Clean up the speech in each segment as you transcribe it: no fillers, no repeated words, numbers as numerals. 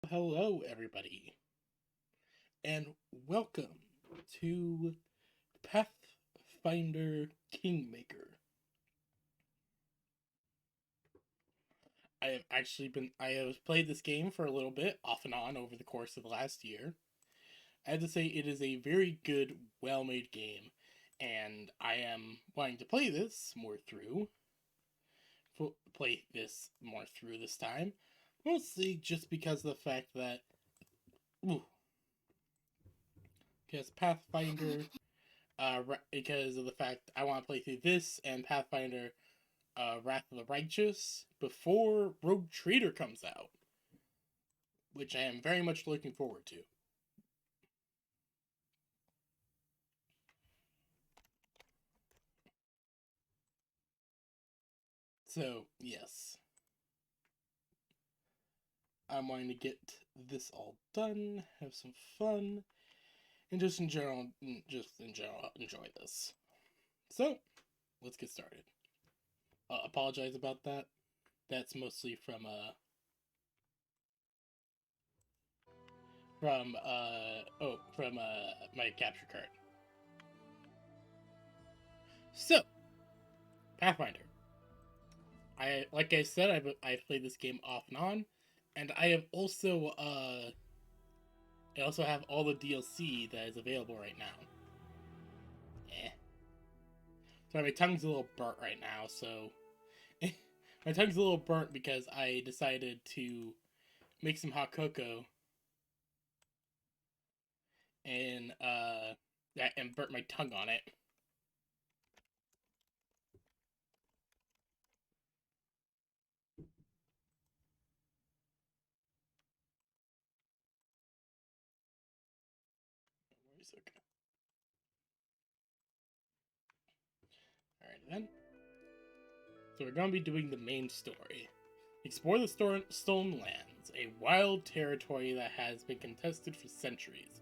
Hello, everybody, and welcome to Pathfinder KingMaker. I have played this game for a little bit, off and on, over the course of the last year. I have to say, it is a very good, well made game, and I am wanting to play this more through this time, mostly just because of the fact that, ooh, because Pathfinder because of the fact I want to play through this and Pathfinder Wrath of the Righteous before Rogue Trader comes out, which I am very much looking forward to. So, yes. I'm wanting to get this all done, have some fun, and just in general, enjoy this. So, let's get started. Apologize about that. That's mostly from my capture card. So, Pathfinder. Like I said, I've played this game off and on, and I also have all the DLC that is available right now. Eh. So my tongue's a little burnt right now. So my tongue's a little burnt because I decided to make some hot cocoa and burnt my tongue on it. Okay. Alright then. So we're going to be doing the main story. Explore the Stolen Lands, a wild territory that has been contested for centuries.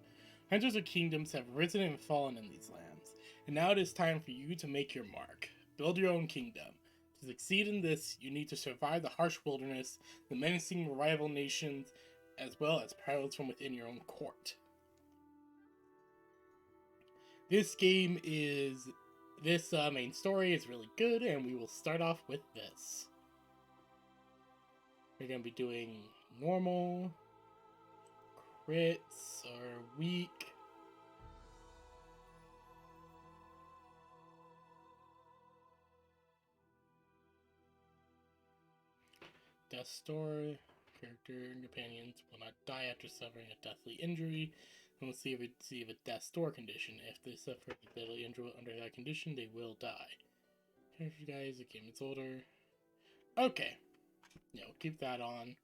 Hundreds of kingdoms have risen and fallen in these lands, and now it is time for you to make your mark. Build your own kingdom. To succeed in this, you need to survive the harsh wilderness, the menacing rival nations, as well as perils from within your own court. This game is. This main story is really good, and we will start off with this. We're going to be doing normal, crits, or weak. Death story. Character and companions will not die after suffering a deathly injury. And we'll see if a death store condition. If they suffer a deadly injury under that condition, they will die. Character dies, the game is older. Okay. Yeah, we'll keep that on.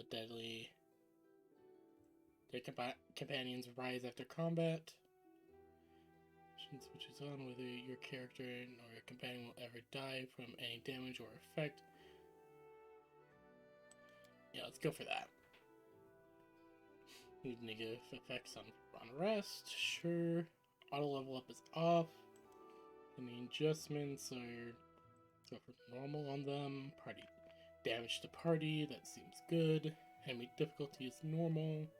Deadly. Their companions rise after combat. Switches on whether your character or your companion will ever die from any damage or effect. Yeah, let's go for that. Need negative effects on rest. Sure. Auto level up is off. Any adjustments are go for normal on them. Party damage to party. That seems good. Enemy difficulty is normal.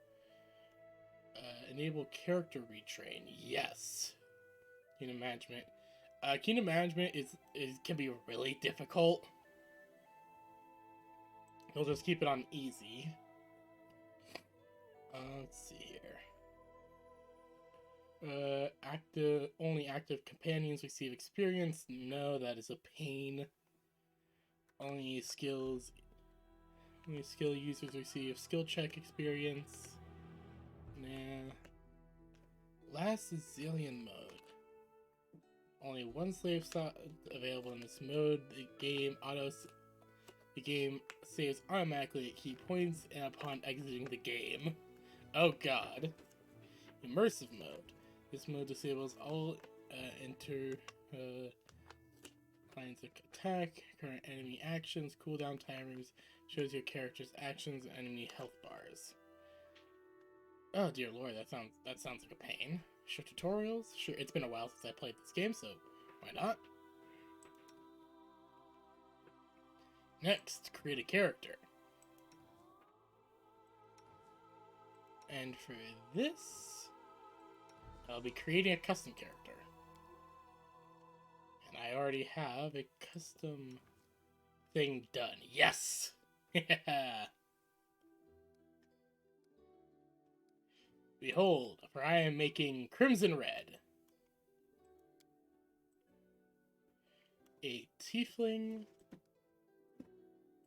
Enable character retrain. Yes. Kingdom management. Kingdom management can be really difficult. We'll just keep it on easy. Let's see here. Only active companions receive experience. No, that is a pain. Only skill users receive skill check experience. Nah. Last is Zillion mode. Only one slave slot available in this mode. The game saves automatically at key points and upon exiting the game. Oh god. Immersive mode. This mode disables all lines of attack, current enemy actions, cooldown timers, shows your character's actions and enemy health bars. Oh dear lord, that sounds like a pain. Short tutorials? Sure, it's been a while since I played this game, so why not? Next, create a character. And for this, I'll be creating a custom character. And I already have a custom thing done. Yes! Yeah! Behold, for I am making Crimson Red. A tiefling.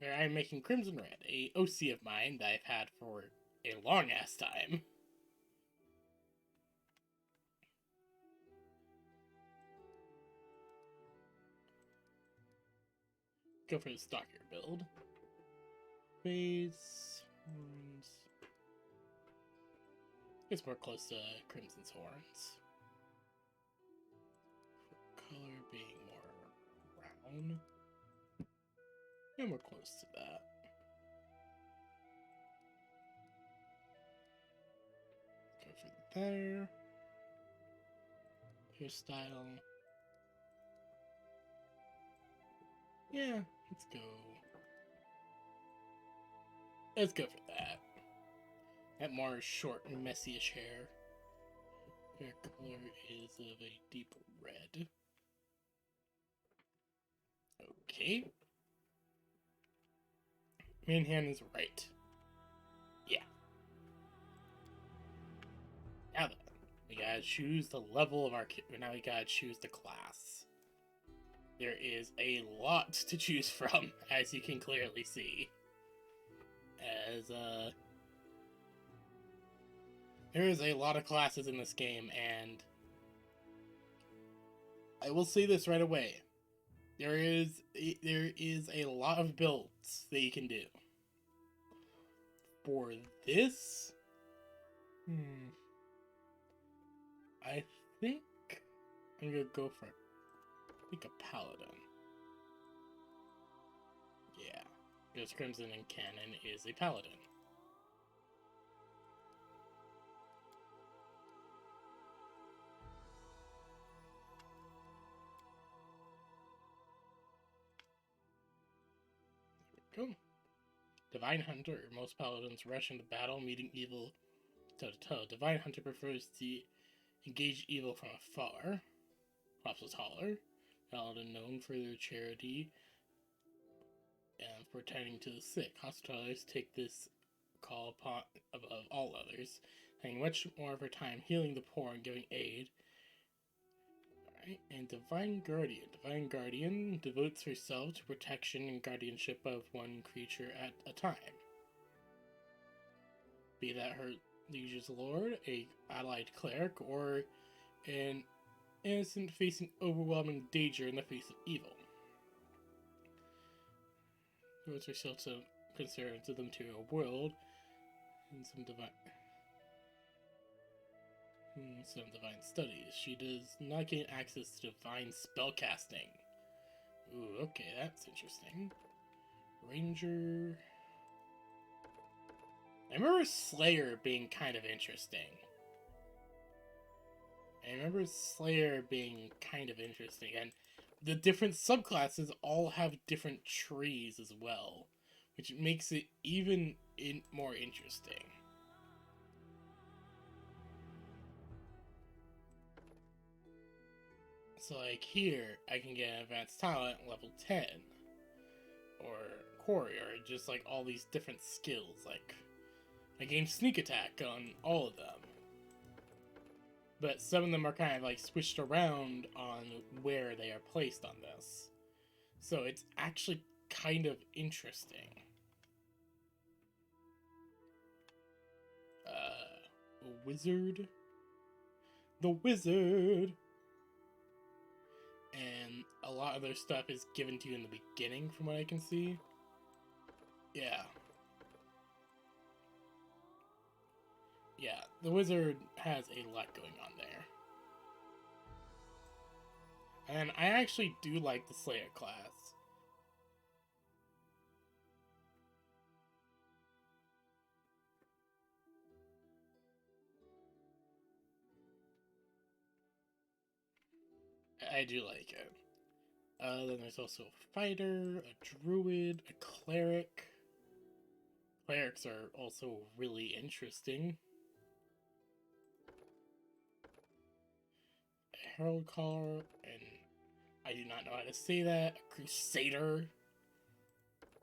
Or I'm making Crimson Red, a OC of mine that I've had for a long ass time. Go for the stockier build. Base horns. It's more close to Crimson's horns. For color being more brown. And we're close to that. Go for there. Hairstyle. Yeah, let's go. Let's go for that. That more short and messy-ish hair. Hair color is of a deep red. Okay. Main hand is right. Yeah. Now then, we gotta choose the level of our kit. Now we gotta choose the class. There is a lot to choose from, as you can clearly see. There is a lot of classes in this game, and I will say this right away. There is a lot of builds that you can do. For this, I think I'm gonna go for a paladin. Yeah, because Crimson in canon is a paladin. There we go. Divine Hunter. Most paladins rush into battle, meeting evil toe to toe. Divine Hunter prefers to engage evil from afar. Pops is taller. Paladin known for their charity and for tending to the sick. Hospitalists take this call upon above all others, spending much more of her time healing the poor and giving aid. Alright, and Divine Guardian. Divine Guardian devotes herself to protection and guardianship of one creature at a time. Be that her liege's lord, a allied cleric, or an innocent facing overwhelming danger in the face of evil. Devotes herself to concerns of the material world and some divine studies. She does not gain access to divine spellcasting. Ooh, okay, that's interesting. Ranger. I remember Slayer being kind of interesting. And the different subclasses all have different trees as well, which makes it even more interesting. So like here, I can get an advanced talent level 10, or quarry, or just like all these different skills. Like I gain sneak attack on all of them. But some of them are kind of like switched around on where they are placed on this. So it's actually kind of interesting. Wizard. The wizard! And a lot of their stuff is given to you in the beginning, from what I can see. Yeah. Yeah, the wizard has a lot going on there. And I actually do like the Slayer class. I do like it. Then there's also a fighter, a druid, a cleric. Clerics are also really interesting. herald caller, and I do not know how to say that. A crusader.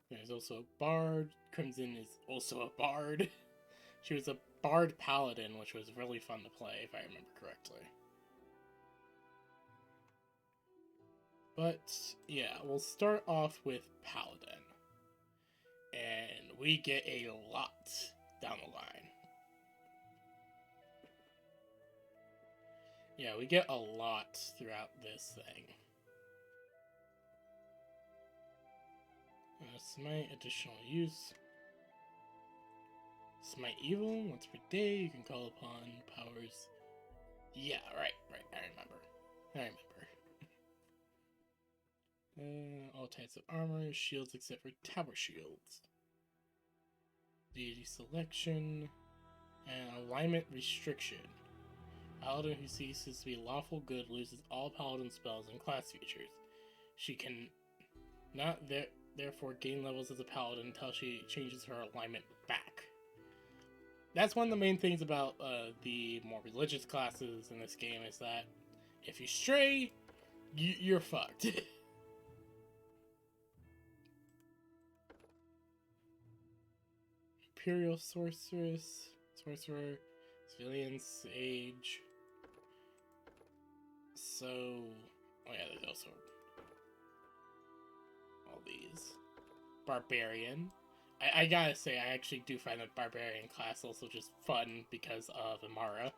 There's also a bard. Crimson is also a bard. She was a bard paladin, which was really fun to play, if I remember correctly. But, yeah, we'll start off with paladin. And we get a lot down the line. Yeah, we get a lot throughout this thing. Smite, additional use. Smite evil, once per day, you can call upon powers. Yeah, right, I remember. All types of armor, shields except for tower shields. Deity selection, and alignment restriction. Paladin who ceases to be lawful good loses all paladin spells and class features. She can not therefore gain levels as a paladin until she changes her alignment back. That's one of the main things about the more religious classes in this game, is that if you stray, you're fucked. Imperial Sorcerer, Civilian Sage. So, oh yeah, there's also all these. Barbarian. I gotta say, I actually do find the Barbarian class also just fun because of Amara,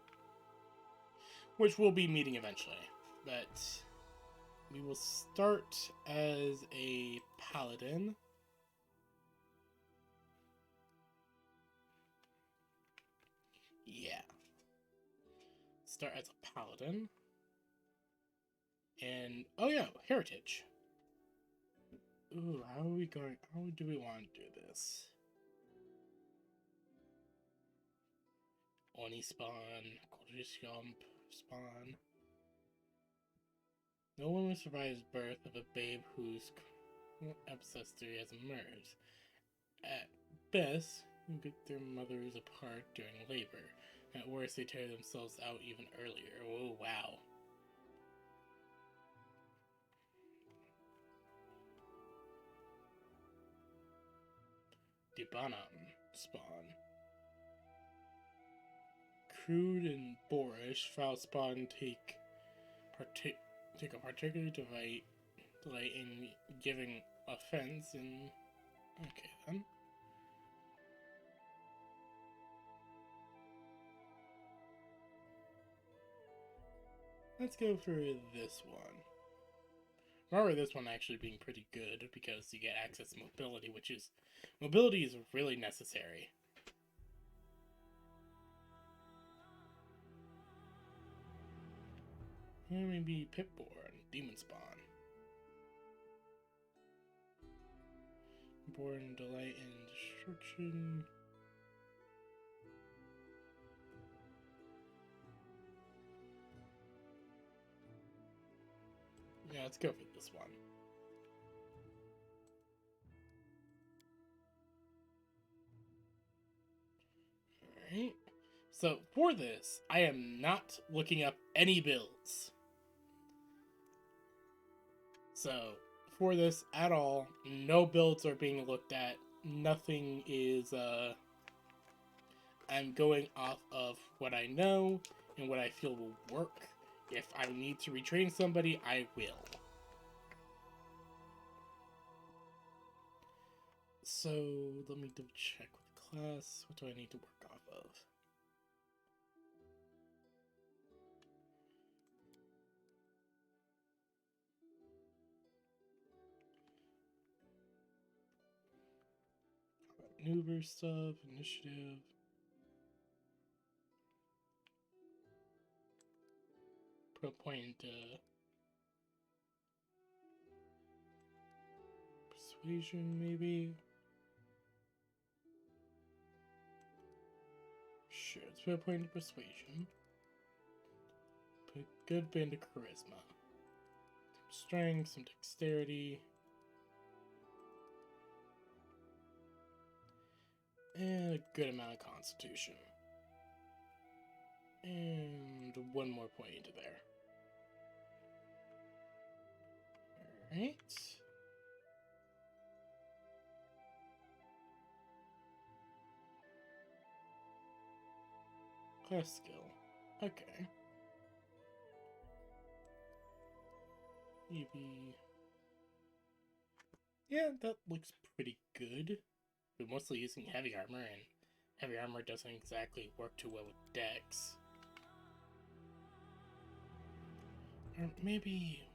which we'll be meeting eventually. But we will start as a Paladin. Yeah. Start as a Paladin. And, oh yeah, Heritage. Ooh, how do we want to do this? Oni spawn, Kodishkamp spawn. No one will survive birth of a babe whose ancestry has emerged. At best, they get their mothers apart during labor. At worst, they tear themselves out even earlier. Oh, wow. Dibanam spawn. Crude and boorish, foul spawn take a particular delight in giving offense and... Okay, then. Let's go for this one. Remember this one actually being pretty good because you get access to mobility, mobility is really necessary. Here maybe Pipborn, Demon Spawn. Born delight in destruction. Yeah, let's go for this one. Alright. So, for this, I am not looking up any builds. So, for this at all, no builds are being looked at. Nothing is, I'm going off of what I know and what I feel will work. If I need to retrain somebody, I will. So, let me double check with the class. What do I need to work off of? Maneuver stuff, initiative. Put a point into persuasion, maybe. Sure, let's put a point into persuasion. Put a good bit into charisma. Some strength, some dexterity. And a good amount of constitution. And one more point into there. Alright. Class skill. Okay. Maybe. Yeah, that looks pretty good. We're mostly using heavy armor, and heavy armor doesn't exactly work too well with dex. Or maybe.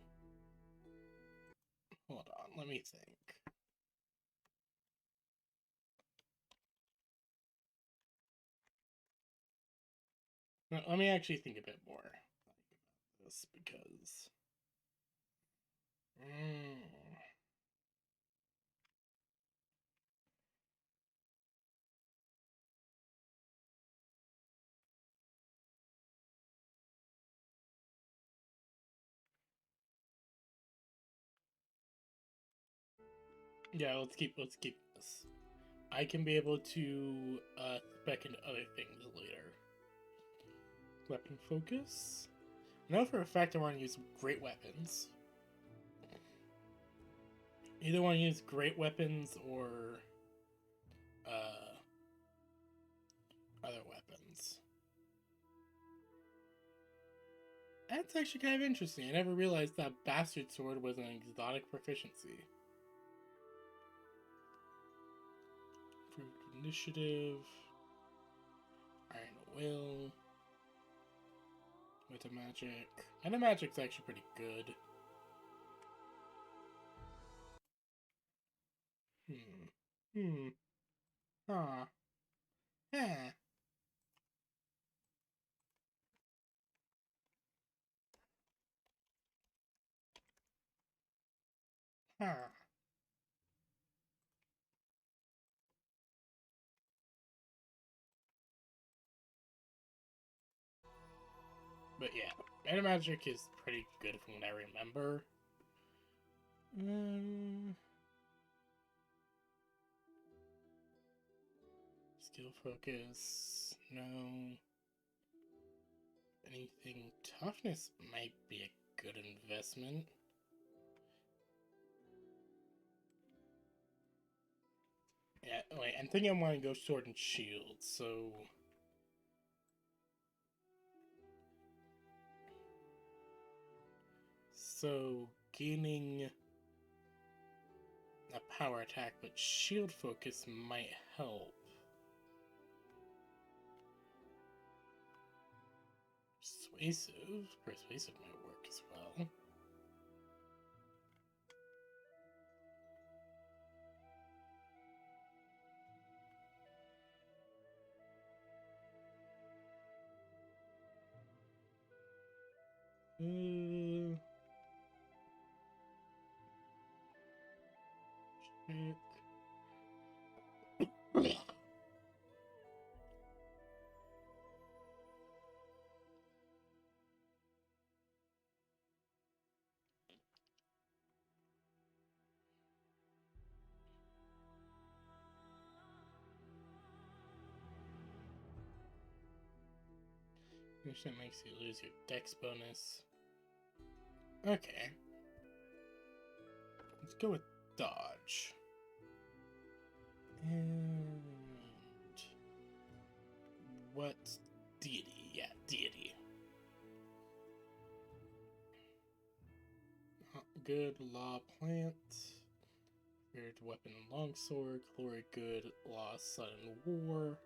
Hold on, let me think. No, let me actually think a bit more about this because. Yeah, let's keep this. I can be able to spec into other things later. Weapon focus. I know for a fact I want to use great weapons. Either want to use great weapons or other weapons. That's actually kind of interesting. I never realized that Bastard Sword was an exotic proficiency. Improved initiative. Iron Will. Meta Magic. Meta Magic's actually pretty good. Huh. Yeah. Huh. But yeah, Meta Magic is pretty good from what I remember. Skill focus, no. Anything toughness might be a good investment. Yeah, wait, I'm thinking I want to go sword and shield, so. So, gaining a power attack, but shield focus might help. Persuasive might work as well. Check. Which that makes you lose your dex bonus. Okay. Let's go with dodge. And what's deity? Yeah, deity. Good law plant. Weird weapon and longsword. Glory good law sudden war.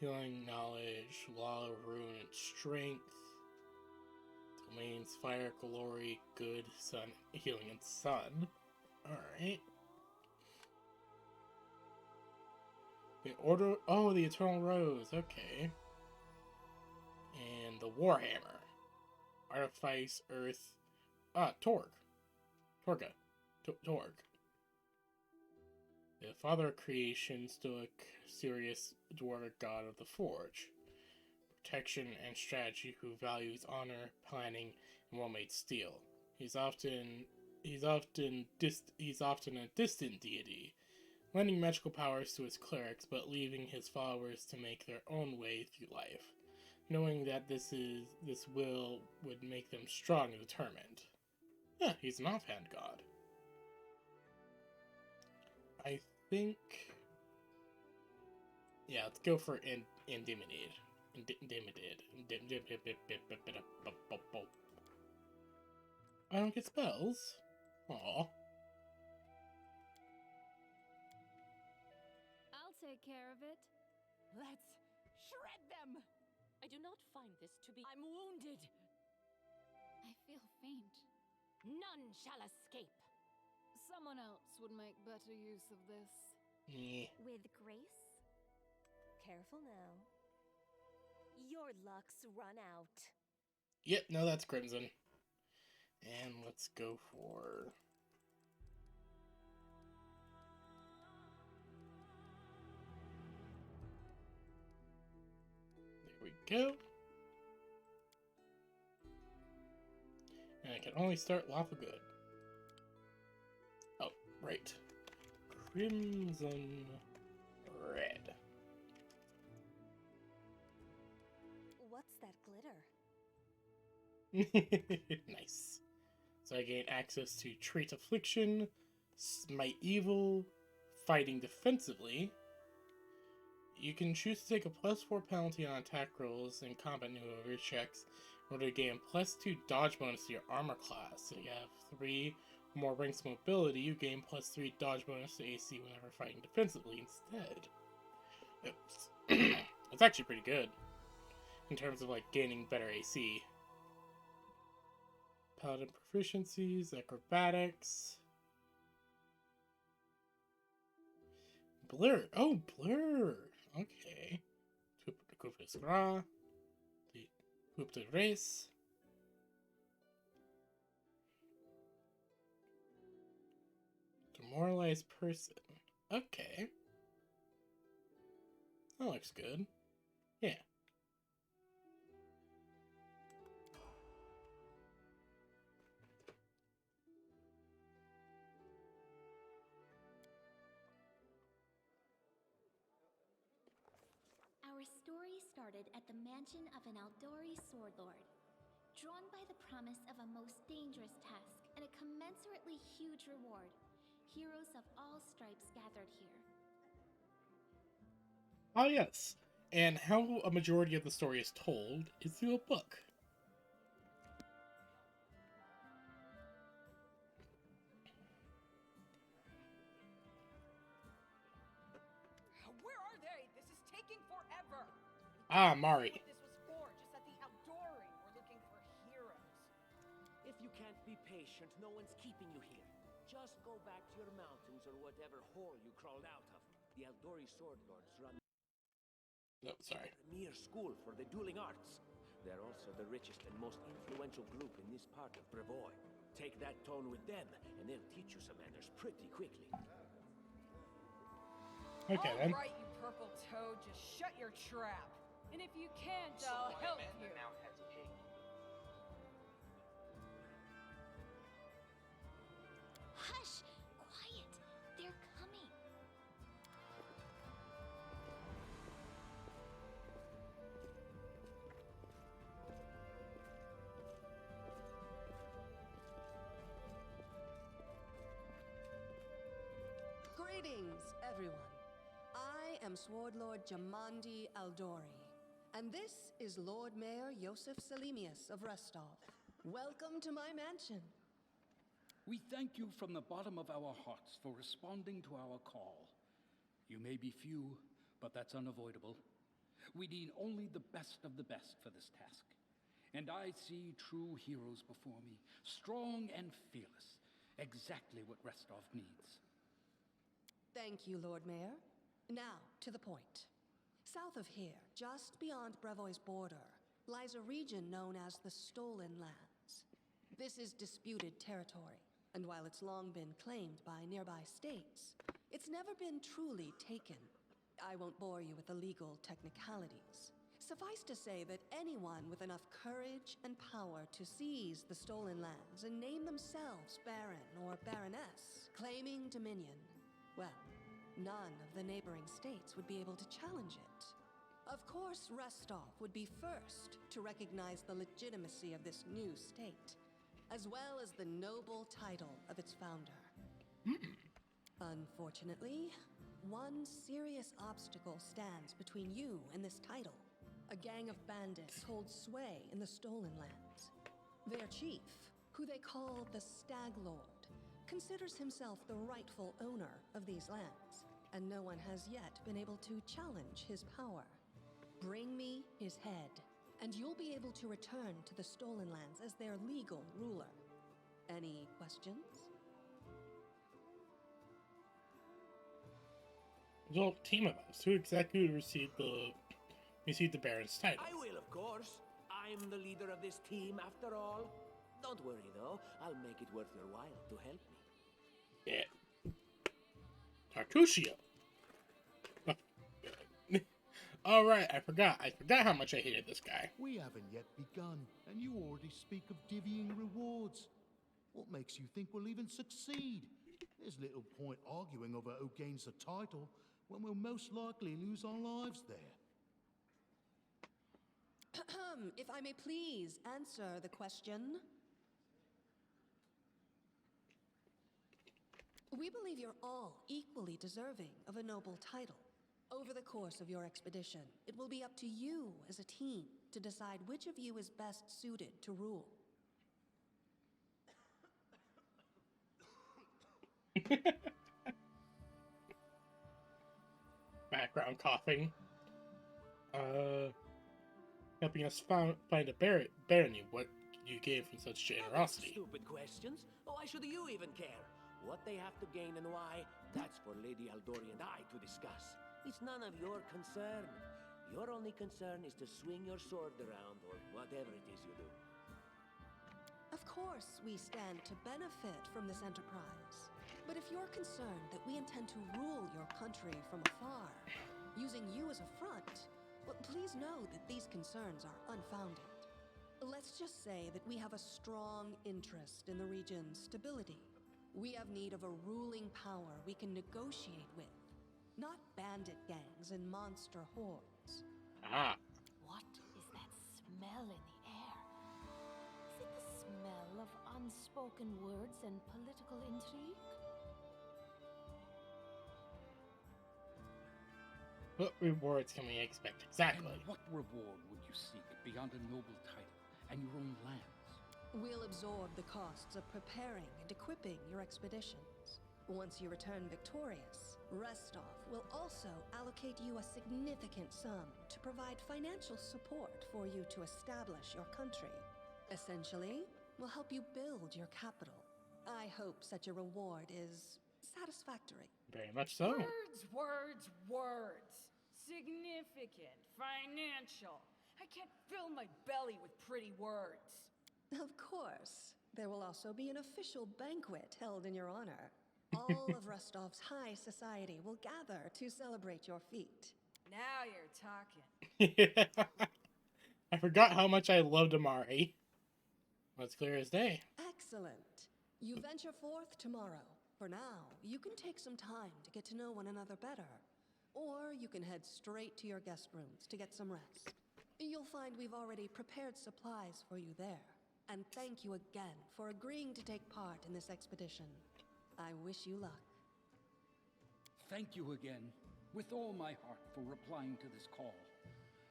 Healing knowledge. Law rune and strength. Domains fire glory good sun healing and sun. Alright. The order. Oh, the Eternal Rose. Okay. And the Warhammer. Artifice, Earth. Torg. Torga. Torg. The father of creation, stoic, serious dwarven god of the forge. Protection and strategy who values honor, planning, and well-made steel. He's often a distant deity, lending magical powers to his clerics, but leaving his followers to make their own way through life, knowing that this will would make them strong and determined. Yeah, he's an offhand god. I think... Yeah, let's go for Intimidated. Intimidated. I don't get spells? Aw. I'll take care of it. Let's shred them! I do not find this to be... I'm wounded! I feel faint. None shall escape! Someone else would make better use of this. With grace? Careful now. Your luck's run out. Yep, no, that's Crimson. And let's go for... There we go. And I can only start lawful good. Oh, right. Crimson Red. What's that glitter? Nice. So I gain access to Trait Affliction, Smite Evil, Fighting Defensively. You can choose to take a +4 penalty on attack rolls and combat maneuver checks in order to gain +2 dodge bonus to your armor class. So you have 3 more ranks of mobility, you gain +3 dodge bonus to AC whenever fighting defensively instead. Oops. It's actually pretty good in terms of like gaining better AC. Paladin proficiencies, acrobatics. Blur. Oh, blur. Okay. Coup de Gras. The Coup de Race. Demoralized person. Okay. That looks good. Yeah. Our story started at the mansion of an Aldori sword lord. Drawn by the promise of a most dangerous task and a commensurately huge reward, heroes of all stripes gathered here. Ah, yes. And how a majority of the story is told is through a book. Where are they? This is taking forever! Ah, Mari. What this was for, just at the Aldori. We're looking for heroes. If you can't be patient, no one's keeping you here. Just go back to your mountains or whatever hole you crawled out of. The Aldori Sword Lords run No, sorry. a premier school for the dueling arts. They're also the richest and most influential group in this part of Brevoy. Take that tone with them, and they'll teach you some manners pretty quickly. Okay, then. All right, you purple toad, just shut your trap. And if you can't, I'll help you. Now hesitate. Hush! Quiet! They're coming! Greetings, everyone. I am Sword Lord Jamandi Aldori, and this is Lord Mayor Yosef Selimius of Restov. Welcome to my mansion. We thank you from the bottom of our hearts for responding to our call. You may be few, but that's unavoidable. We need only the best of the best for this task. And I see true heroes before me, strong and fearless, exactly what Restov needs. Thank you, Lord Mayor. Now, to the point. South of here, just beyond Brevoy's border, lies a region known as the Stolen Lands. This is disputed territory, and while it's long been claimed by nearby states, it's never been truly taken. I won't bore you with the legal technicalities. Suffice to say that anyone with enough courage and power to seize the Stolen Lands and name themselves Baron or Baroness, claiming dominion, well, none of the neighboring states would be able to challenge it. Of course, Restov would be first to recognize the legitimacy of this new state. as well as the noble title of its founder. Unfortunately, one serious obstacle stands between you and this title. A gang of bandits hold sway in the Stolen Lands. Their chief, who they call the Stag Lord, considers himself the rightful owner of these lands, and no one has yet been able to challenge his power. Bring me his head, and you'll be able to return to the Stolen Lands as their legal ruler. Any questions? There's a whole team of us. Who exactly received the Baron's title? I will, of course. I'm the leader of this team, after all. Don't worry, though. I'll make it worth your while to help me. Yeah. Tartuccio. Alright, I forgot how much I hated this guy. We haven't yet begun, and you already speak of divvying rewards. What makes you think we'll even succeed? There's little point arguing over who gains the title when we'll most likely lose our lives there. If I may please answer the question. We believe you're all equally deserving of a noble title. Over the course of your expedition, it will be up to you as a team to decide which of you is best suited to rule. Background coughing. Helping us find a barony. What you gave from such generosity? Stupid questions. Why should you even care? What they have to gain and why, that's for Lady Aldori and I to discuss. It's none of your concern. Your only concern is to swing your sword around or whatever it is you do. Of course, we stand to benefit from this enterprise. But if you're concerned that we intend to rule your country from afar, using you as a front, well, please know that these concerns are unfounded. Let's just say that we have a strong interest in the region's stability. We have need of a ruling power we can negotiate with, not bandit gangs and monster hordes. Ah. What is that smell in the air? Is it the smell of unspoken words and political intrigue? What rewards can we expect exactly? And what reward would you seek beyond a noble title and your own lands? We'll absorb the costs of preparing and equipping your expeditions. Once you return victorious, Restov will also allocate you a significant sum to provide financial support for you to establish your country. Essentially, we'll help you build your capital. I hope such a reward is satisfactory. Very much so. Words. Significant, financial. I can't fill my belly with pretty words. Of course. There will also be an official banquet held in your honor. All of Rostov's high society will gather to celebrate your feat. Now you're talking. I forgot how much I loved Amari. Well, it's clear as day. Excellent. You venture forth tomorrow. For now, you can take some time to get to know one another better. Or you can head straight to your guest rooms to get some rest. You'll find we've already prepared supplies for you there. And thank you again for agreeing to take part in this expedition. I wish you luck. Thank you again, with all my heart, for replying to this call.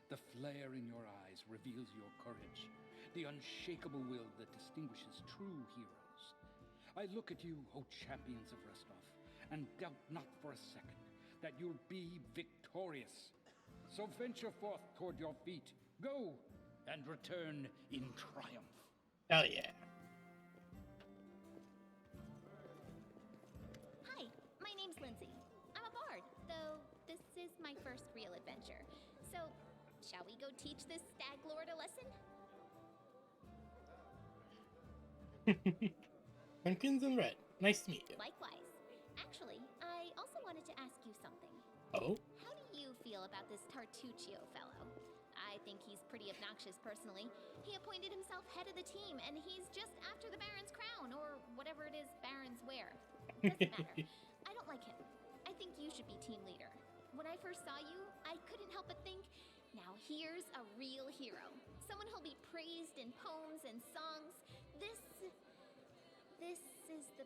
The flare in your eyes reveals your courage, the unshakable will that distinguishes true heroes. I look at you, O champions of Rostov, and doubt not for a second that you'll be victorious. So venture forth toward your feet. Go, and return in triumph. Hell yeah. Hi, my name's Lindsay. I'm a bard, though this is my first real adventure. So, shall we go teach this stag lord a lesson? Pumpkins and Red. Nice to meet you. Likewise. Actually, I also wanted to ask you something. Oh? How do you feel about this Tartuccio fellow? I think he's pretty obnoxious personally. He appointed himself head of the team, and he's just after the Baron's crown, or whatever it is barons wear. Doesn't matter. I don't like him. I think you should be team leader. When I first saw you, I couldn't help but think, now here's a real hero. Someone who'll be praised in poems and songs. This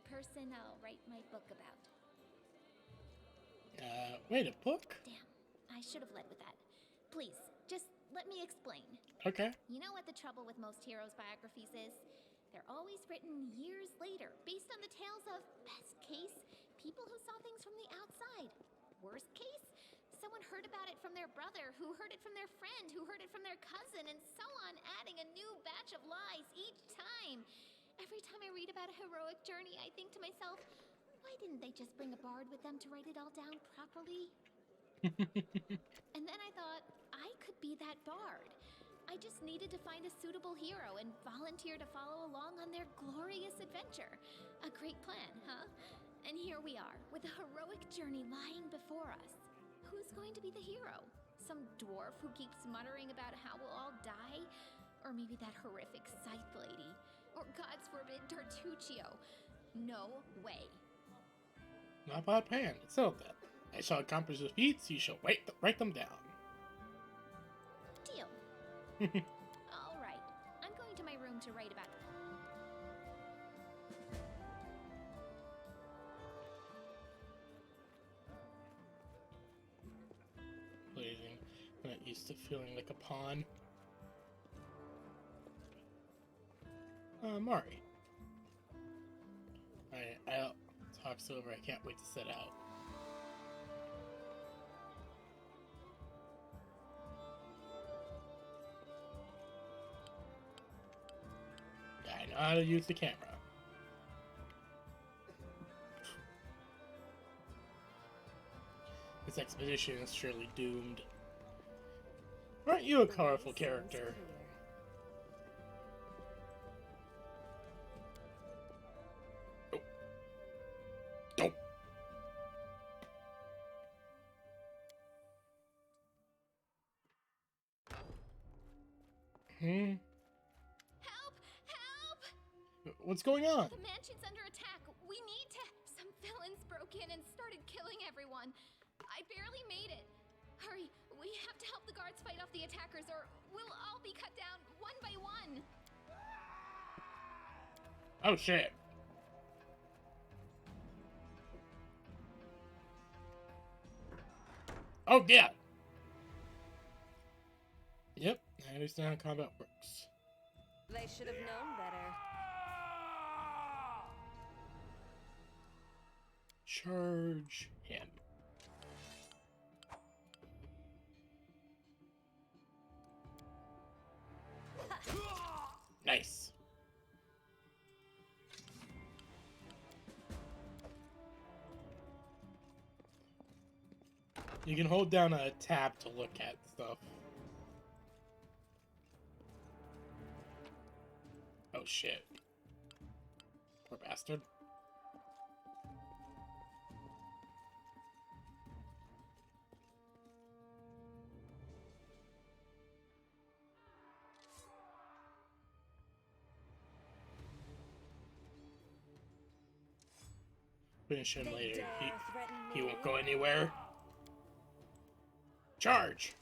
person I'll write my book about. Wait, a book? Damn, I should have led with that. Please, just let me explain. Okay. You know what the trouble with most heroes' biographies is? They're always written years later, based on the tales of, best case, people who saw things from the outside. Worst case, someone heard about it from their brother, who heard it from their friend, who heard it from their cousin, and so on, adding a new batch of lies each time. Every time I read about a heroic journey, I think to myself, why didn't they just bring a bard with them to write it all down properly? And then I thought, I could be that bard. I just needed to find a suitable hero and volunteer to follow along on their glorious adventure. A great plan, huh? And here we are, with a heroic journey lying before us. Who's going to be the hero? Some dwarf who keeps muttering about how we'll all die? Or maybe that horrific scythe lady? Or, God's forbid, Tartuccio? No way. Not a bad plan. It's settled then. I shall accomplish the feats, you shall write them down. Deal. All right. I'm going to my room to write about Amazing. I'm not used to feeling like a pawn. Mari. Alright, talk's over. I can't wait to set out. I know how to use the camera. This expedition is surely doomed. Aren't you a colorful character? Oh. Oh. Help! What's going on? The mansion's under attack. We need to... Some villains broke in and started killing everyone. I barely made it. Hurry, we have to help the guards fight off the attackers or we'll all be cut down one by one. Oh shit. Oh yeah. Yep, I understand how combat works. They should have known better. Charge him. Nice. You can hold down a tab to look at stuff. Oh shit. Poor bastard. Finish him later. He won't go anywhere. Charge!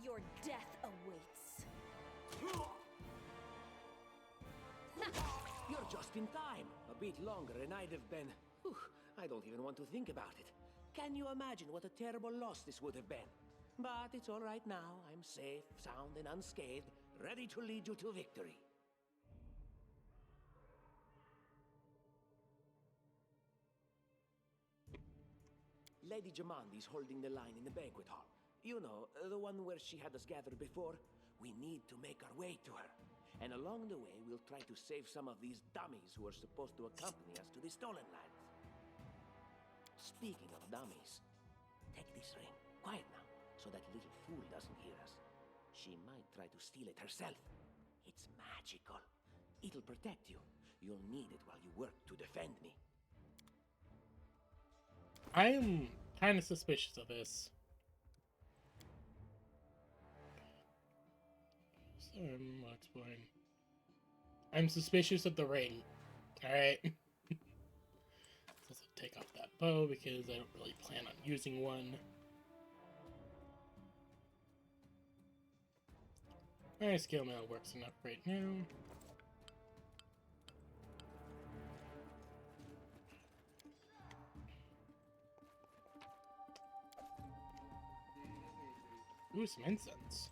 Your death awaits. You're just in time. A bit longer and I'd have been... Whew, I don't even want to think about it. Can you imagine what a terrible loss this would have been? But it's all right now. I'm safe, sound, and unscathed, ready to lead you to victory. Lady Jamandi's holding the line in the banquet hall. You know, the one where she had us gather before. We need to make our way to her. And along the way, we'll try to save some of these dummies who are supposed to accompany us to the Stolen Lands. Speaking of dummies, take this ring. Quiet now, so that little fool doesn't hear us. She might try to steal it herself. It's magical. It'll protect you. You'll need it while you work to defend me. I am kind of suspicious of this. I'll explain. I'm suspicious of the ring. Alright? Let's also take off that bow because I don't really plan on using one. My skill mail works enough right now. Ooh, some incense.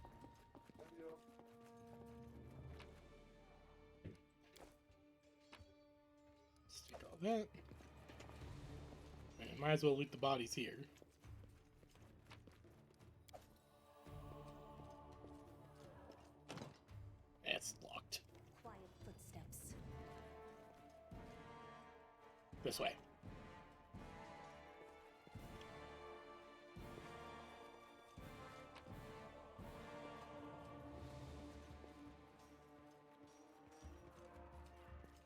Let's take all that. And might as well loot the bodies here. It's locked. Quiet footsteps. This way.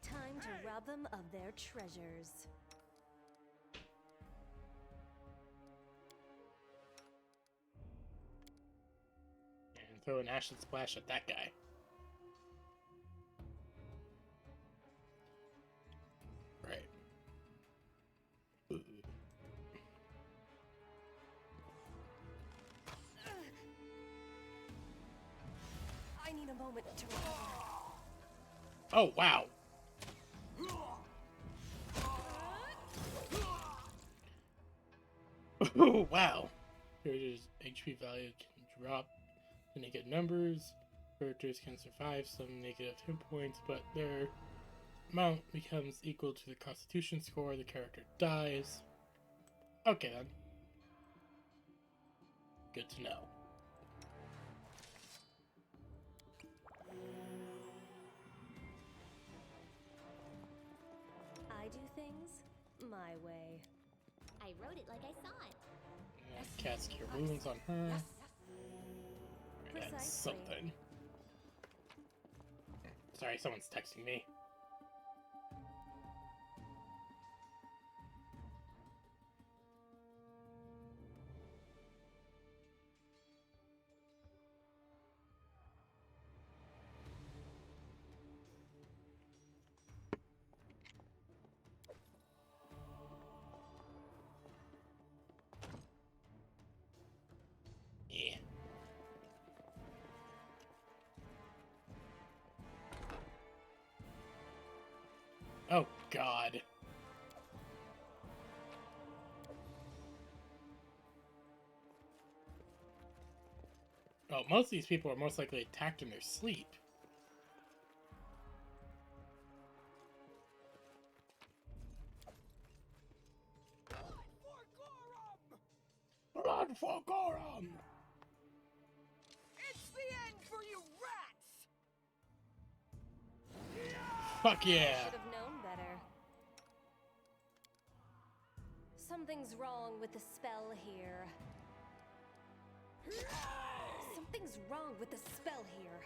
Time to rob them of their treasures. And throw an acid splash at that guy. Right. Ooh. I need a moment to recover. Oh, wow. Oh, wow. Characters' HP value can drop to negative numbers. Characters can survive some negative hit points, but their amount becomes equal to the constitution score. The character dies. Okay, then. Good to know. I do things my way. I wrote it like I saw it. Cast Cure Wounds on her. That's Precisely. something. Sorry, someone's texting me. Yeah. Oh, God. Oh, most of these people are most likely attacked in their sleep. Blood for Gorum! It's the end for you rats! Fuck yeah! Should have known better. Something's wrong with the spell here. Something's wrong with the spell here.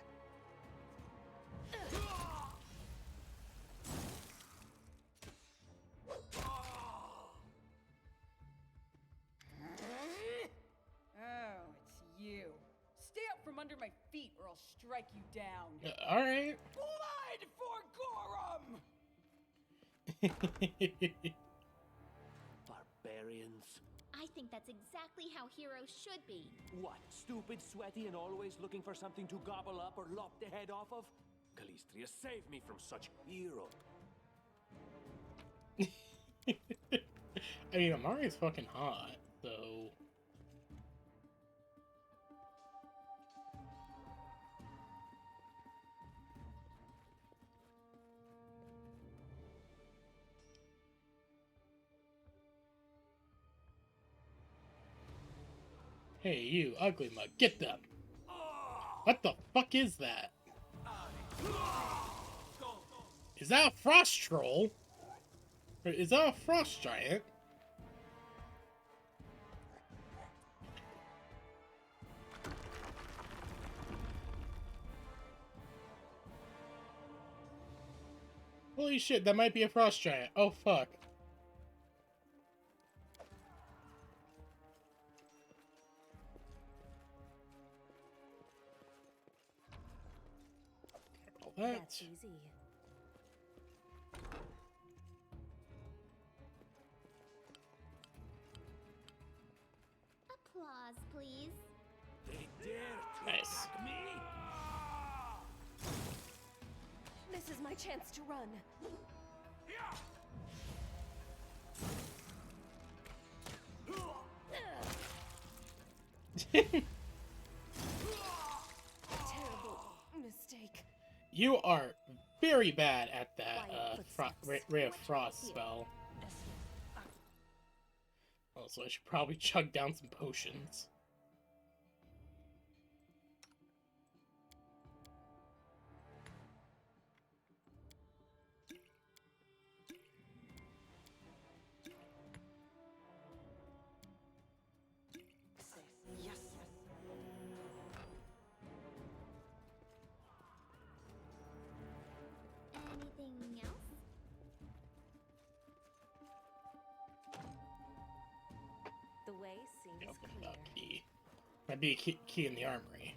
Oh, it's you. Stay up from under my feet or I'll strike you down. Alright. Blood for Gorum! Barbarians. I think that's exactly how heroes should be. What, stupid, sweaty, and always looking for something to gobble up or lop the head off of? Calistria, save me from such hero. I mean, Amari's fucking hot, so... Hey, you ugly mug, get them! What the fuck is that? Is that a frost troll? Or is that a frost giant? Holy shit, that might be a frost giant. Oh fuck. That's easy. Applause, please. They dare to Nice. attack me? chance to run. Terrible mistake. You are very bad at that Ray of Frost spell. Also, I should probably chug down some potions. Anything else? The way seems clear. Key. Might be a key in the armory.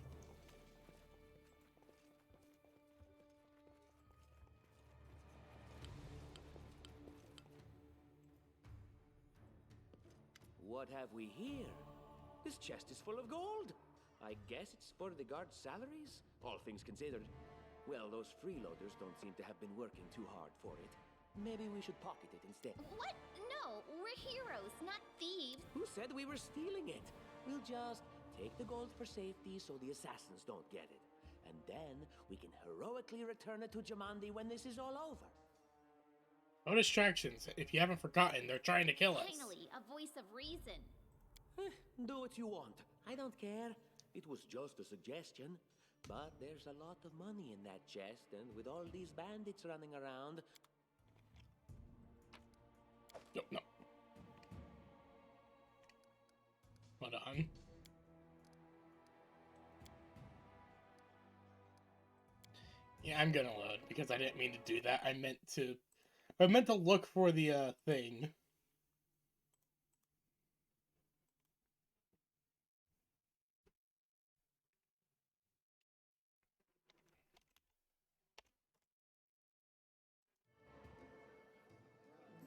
What have we here? This chest is full of gold. I guess it's for the guards' salaries, all things considered. Well, those freeloaders don't seem to have been working too hard for it. Maybe we should pocket it instead. What? No, we're heroes, not thieves. Who said we were stealing it? We'll just take the gold for safety so the assassins don't get it. And then we can heroically return it to Jamandi when this is all over. No distractions. If you haven't forgotten, they're trying to kill us. Finally, a voice of reason. Do what you want. I don't care. It was just a suggestion. But there's a lot of money in that chest, and with all these bandits running around... No. Hold on. Yeah, I'm gonna load, because I didn't mean to do that. I meant to look for the, thing.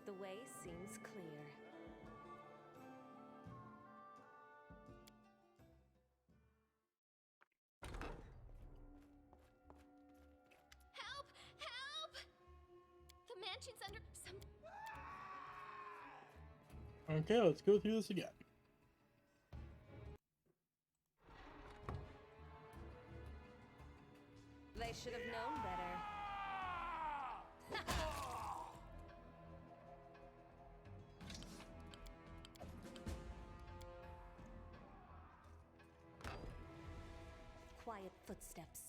The way seems clear. Help! Help! The mansion's under some... Okay, let's go through this again. They should have known better. Quiet footsteps.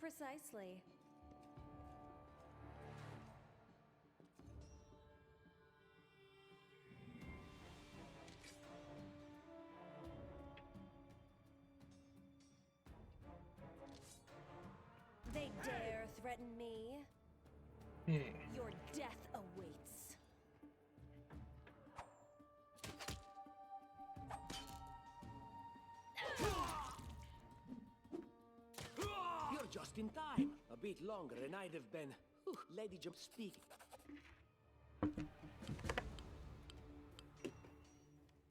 Precisely. They dare threaten me? Your death awaits. You're just in time. A bit longer and I'd have been... Lady Jump speaking.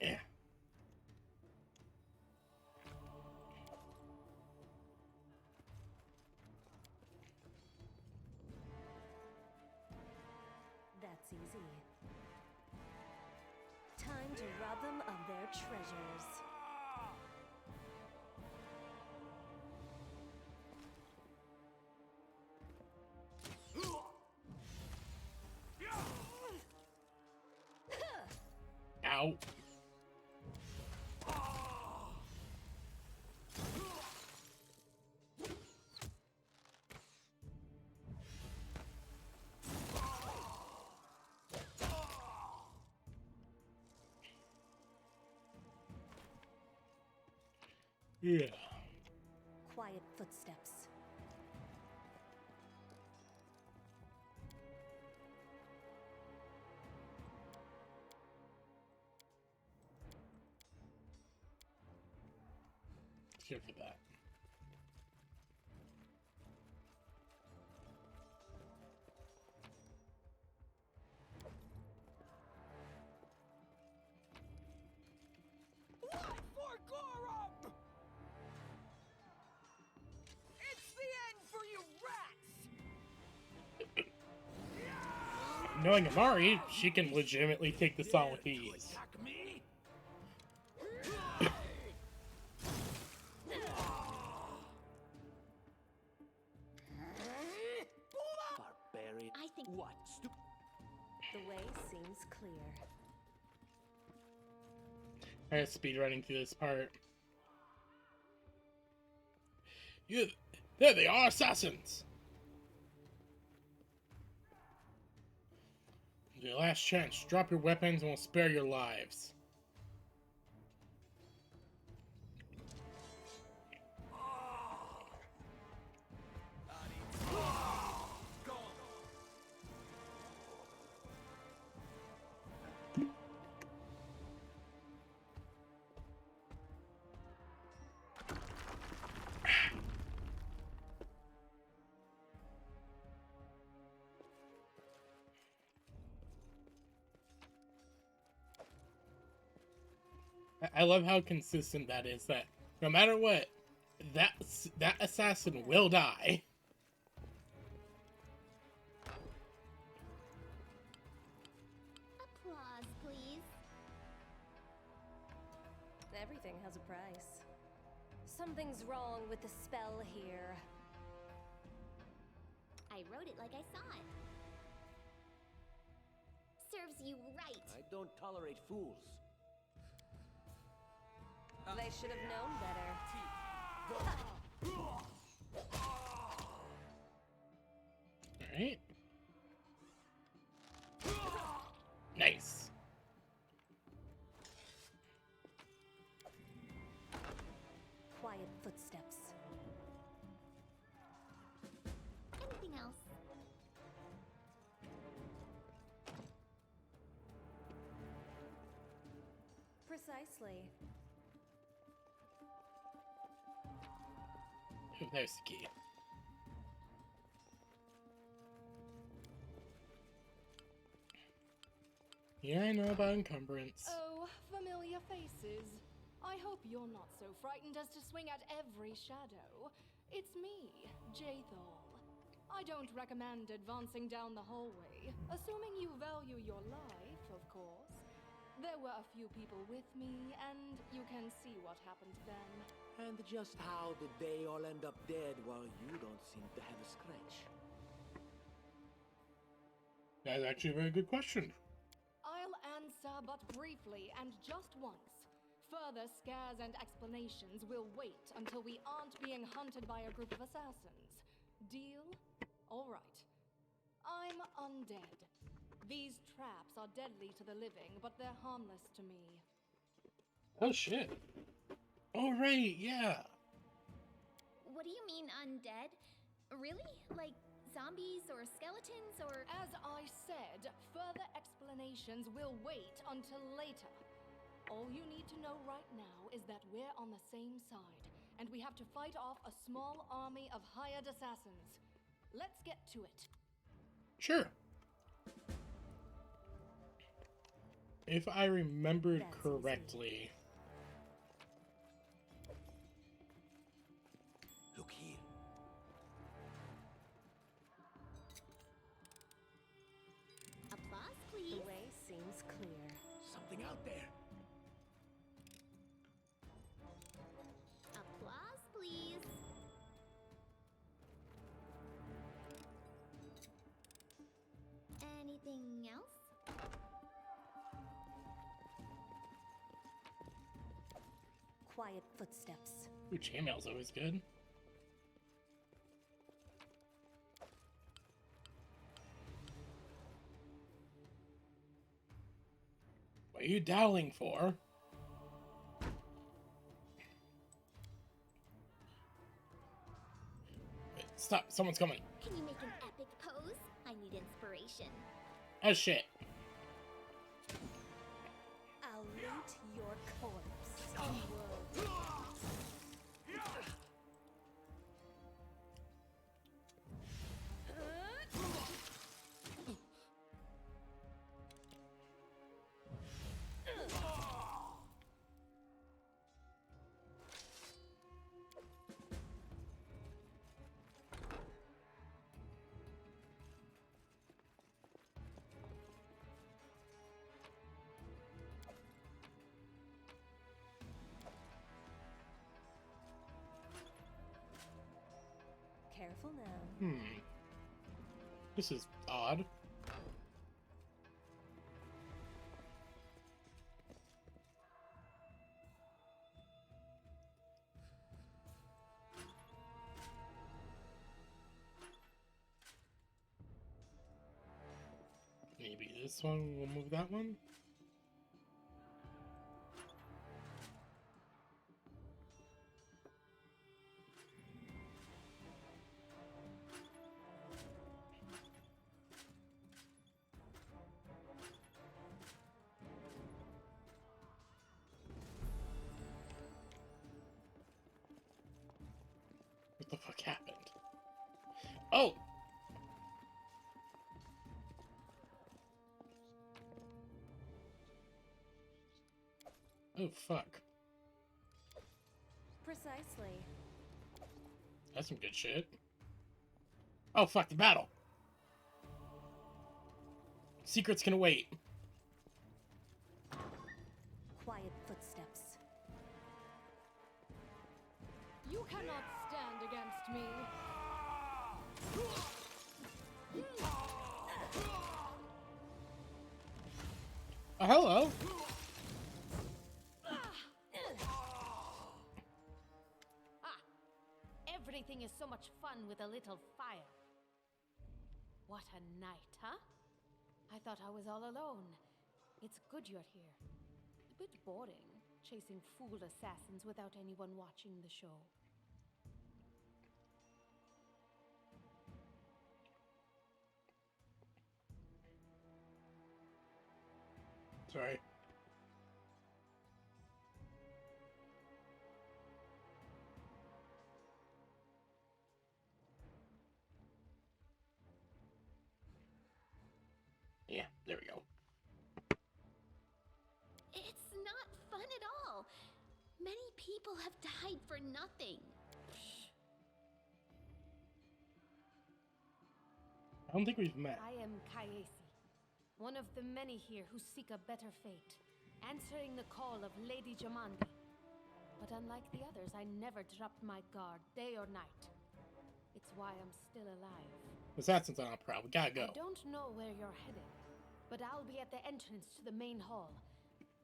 Yeah. That's easy. Time to rob them of their treasures. Ow. Yeah. Quiet footsteps. Here for that. knowing Amari, she can legitimately take this on with ease. Barbarian. I think What? The way seems clear. Alright, speedrunning through this part. There they are, assassins! Your last chance. Drop your weapons and we'll spare your lives. I love how consistent that is, that no matter what, that assassin will die. applause, please. Everything has a price. Something's wrong with the spell here. I wrote it like I saw it. Serves you right. I don't tolerate fools. They should have known better. Alright. Nice. Quiet footsteps. Anything else? Precisely. Oh, there's the key. Yeah, I know about encumbrance. Oh, familiar faces. I hope you're not so frightened as to swing at every shadow. It's me, Jathal. I don't recommend advancing down the hallway, assuming you value your life, of course. There were a few people with me, and you can see what happened then. And just how did they all end up dead while you don't seem to have a scratch? That's actually a very good question. I'll answer but briefly and just once. Further scares and explanations will wait until we aren't being hunted by a group of assassins. Deal? All right. I'm undead. These traps are deadly to the living, but they're harmless to me. Oh shit. Oh right, yeah. What do you mean undead? Really? Like zombies or skeletons or... As I said, further explanations will wait until later. All you need to know right now is that we're on the same side, and we have to fight off a small army of hired assassins. Let's get to it. Sure. If I remembered That's correctly. Look here. Applause, The please. way seems clear. Something out there. Applause, please. Anything else? Quiet footsteps. Ooh, chainmail's always good. What are you dowling for? Wait, stop, someone's coming. Can you make an epic pose? I need inspiration. Oh shit. I'll loot your corpse. Unworld. Careful now. This is odd. Maybe this one will move that one? What the fuck happened? Oh! Oh, fuck. Precisely. That's some good shit. Oh, fuck, the battle! Secrets can wait. Quiet footsteps. You cannot stand against me. Oh, hello! Everything is so much fun with a little fire. What a night, huh? I thought I was all alone. It's good you're here. A bit boring, chasing fool assassins without anyone watching the show. Sorry. Yeah, there we go. It's not fun at all. Many people have died for nothing. I don't think we've met. I am Kayesi, one of the many here who seek a better fate, answering the call of Lady Jamandi. But unlike the others, I never dropped my guard, day or night. It's why I'm still alive. Assassins on a prowl. We gotta go. I don't know where you're headed, but I'll be at the entrance to the main hall.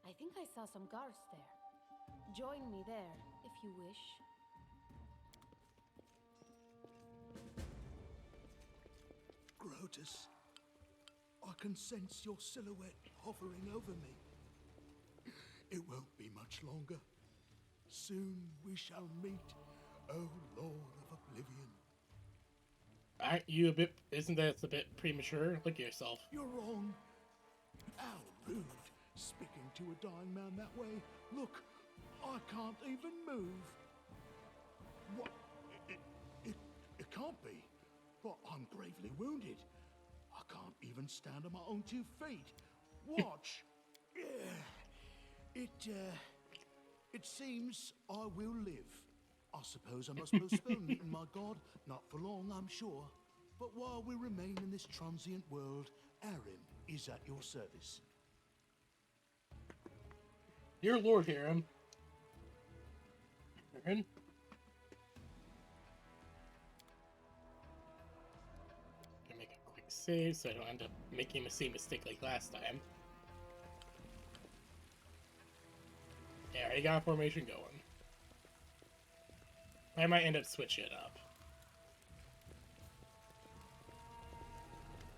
I think I saw some guards there. Join me there, if you wish. Grotus, I can sense your silhouette hovering over me. It won't be much longer. Soon we shall meet, O Lord of Oblivion. Aren't you a bit... Isn't that a bit premature? Look at yourself. You're wrong. How rude, speaking to a dying man that way. Look, I can't even move. What? It can't be. But I'm gravely wounded. I can't even stand on my own 2 feet. Watch. It seems I will live. I suppose I must postpone meeting my god. Not for long, I'm sure. But while we remain in this transient world, Arim is at your service. Dear Lord, Arim. Aaron? Gonna make a quick save so I don't end up making the same mistake like last time. Yeah, I already got a formation going. I might end up switching it up.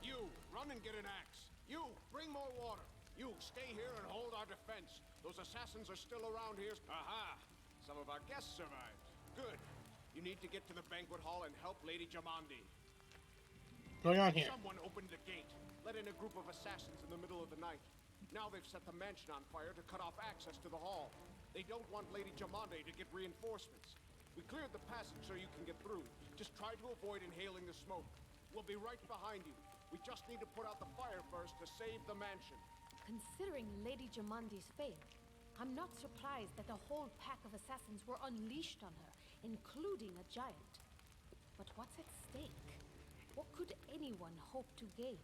You, run and get an axe. You, bring more water. You, stay here and hold our defense. Those assassins are still around here. Aha! Some of our guests survived. Good. You need to get to the banquet hall and help Lady Jamandi. What's going on here? Someone opened the gate, let in a group of assassins in the middle of the night. Now they've set the mansion on fire to cut off access to the hall. They don't want Lady Jamandi to get reinforcements. We cleared the passage so you can get through. Just try to avoid inhaling the smoke. We'll be right behind you. We just need to put out the fire first to save the mansion. Considering Lady Jamandi's fate, I'm not surprised that a whole pack of assassins were unleashed on her, including a giant. But what's at stake? What could anyone hope to gain?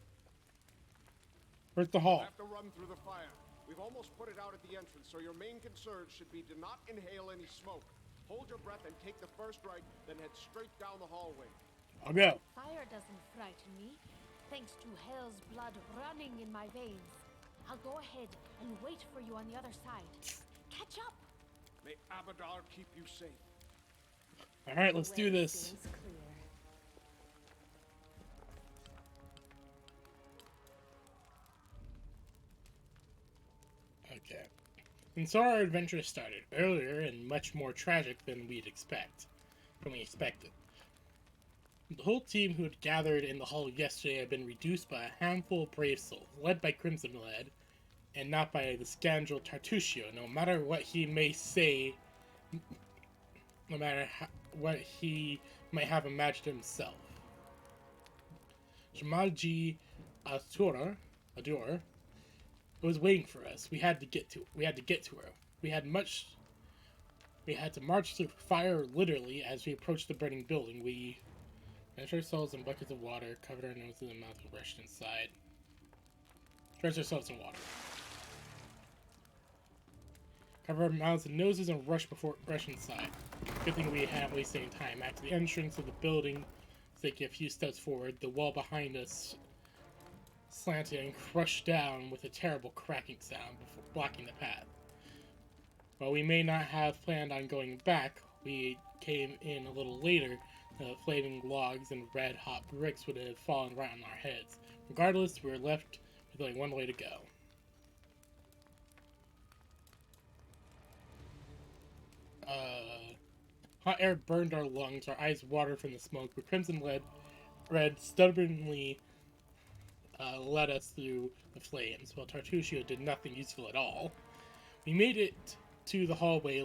Where's the hall? We'll have to run through the fire. We've almost put it out at the entrance, so your main concern should be to not inhale any smoke. Hold your breath and take the first right, then head straight down the hallway. I'll go. Fire doesn't frighten me, thanks to hell's blood running in my veins. I'll go ahead and wait for you on the other side. Catch up! May Abadar keep you safe. Alright, let's do this. Seems clear. Okay. And so our adventure started, earlier and much more tragic than we expected. The whole team who had gathered in the hall yesterday had been reduced by a handful of brave souls, led by Crimson Led, and not by the scoundrel Tartusio, no matter what he may say, no matter what he might have imagined himself. Jamalji Ador was waiting for us. We had to get to her. We had to march through fire literally as we approached the burning building. We drenched ourselves in buckets of water, covered our noses and mouths, and rushed inside. Drenched ourselves in water. Covered our mouths and noses and rushed inside. Good thing we hadn't wasted any time. At the entrance of the building, taking a few steps forward, the wall behind us slanted and crushed down with a terrible cracking sound before blocking the path. While we may not have planned on going back, we came in a little later. The flaming logs and red-hot bricks would have fallen right on our heads. Regardless, we were left with only one way to go. Hot air burned our lungs, our eyes watered from the smoke, but Crimson Red stubbornly led us through the flames, while Tartusio did nothing useful at all. We made it to the hallway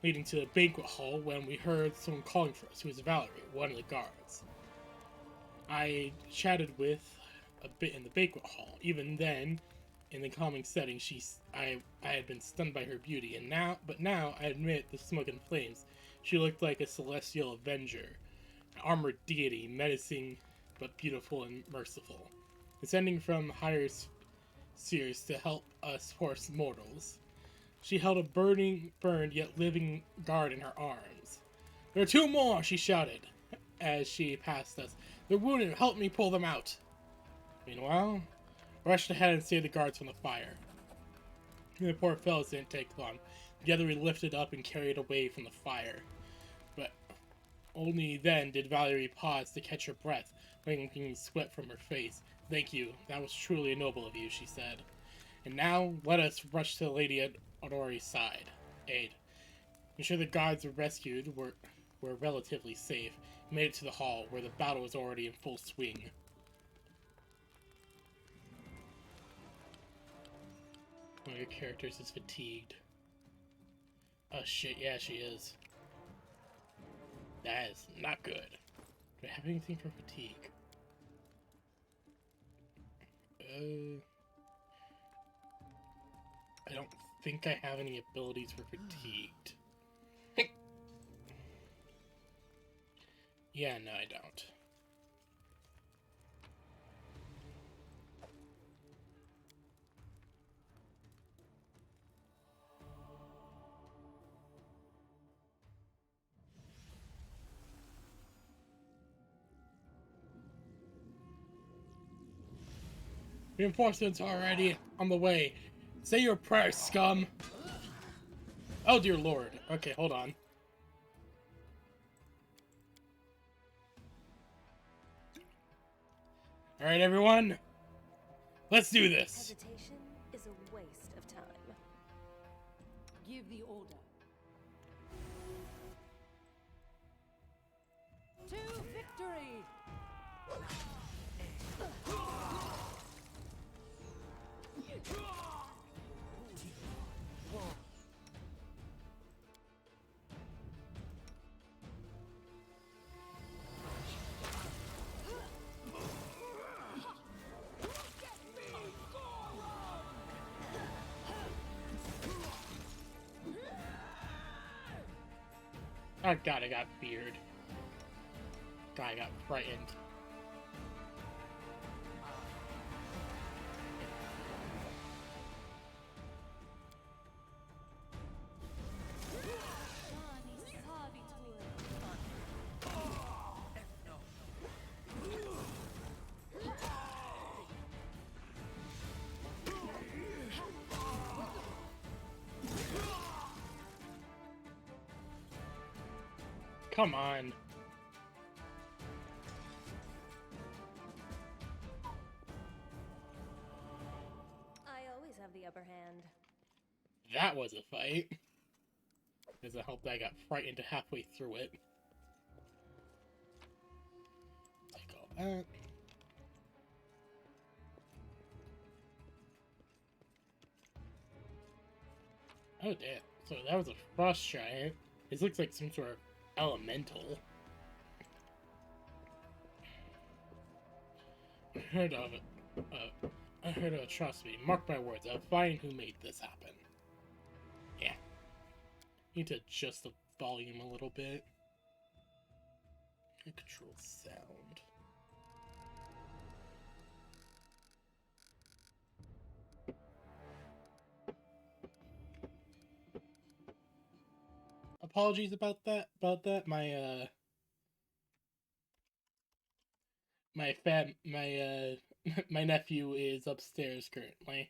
leading to the banquet hall when we heard someone calling for us. It was Valerie, one of the guards. I chatted with a bit in the banquet hall. Even then, in the calming setting, I had been stunned by her beauty, but now I admit the smoke and flames. She looked like a celestial avenger, an armored deity, menacing but beautiful and merciful, descending from higher spheres to help us poor mortals. She held a burned yet living guard in her arms. "There are two more!" she shouted as she passed us. "They're wounded. Help me pull them out." Meanwhile, I rushed ahead and saved the guards from the fire. The poor fellows didn't take long. Together we lifted up and carried away from the fire. But only then did Valerie pause to catch her breath, wiping sweat from her face. "Thank you. That was truly noble of you," she said. "And now, let us rush to Lady Adori's side. Aid. Ensure the guards rescued were relatively safe. We made it to the hall, where the battle was already in full swing. One of your characters is fatigued. Oh shit, yeah, she is. That is not good. Do I have anything for fatigue? I don't think I have any abilities for fatigued. Yeah, no, I don't. Reinforcements already on the way. Say your prayers, scum. Oh dear lord. Okay, hold on. Alright, everyone. Let's do this. Hesitation is a waste of time. Give the order. To victory! Oh god, I got feared. God, I got frightened. come on. I always have the upper hand. That was a fight. Because I hope I got frightened halfway through it. Take all that. Oh damn. So that was a frost giant. This looks like some sort of elemental. I heard of it. Trust me. Mark my words. I'll find who made this happen. Yeah. Need to adjust the volume a little bit. Control sound. Apologies about that. My my nephew is upstairs currently.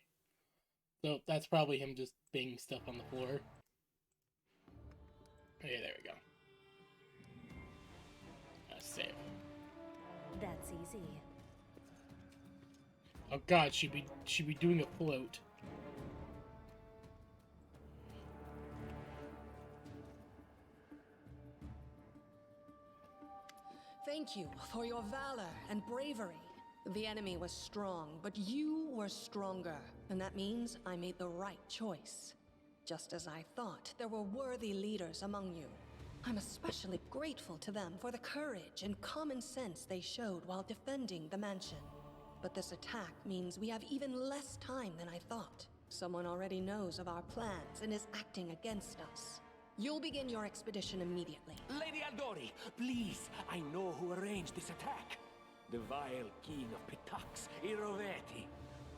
So that's probably him just banging stuff on the floor. Okay, there we go. Save. That's easy. Oh god, she'd be doing a float. Thank you for your valor and bravery. The enemy was strong, but you were stronger. And that means I made the right choice. Just as I thought, there were worthy leaders among you. I'm especially grateful to them for the courage and common sense they showed while defending the mansion. But this attack means we have even less time than I thought. Someone already knows of our plans and is acting against us. You'll begin your expedition immediately. Lady Aldori, please, I know who arranged this attack. The vile king of Pitax, Iroveti.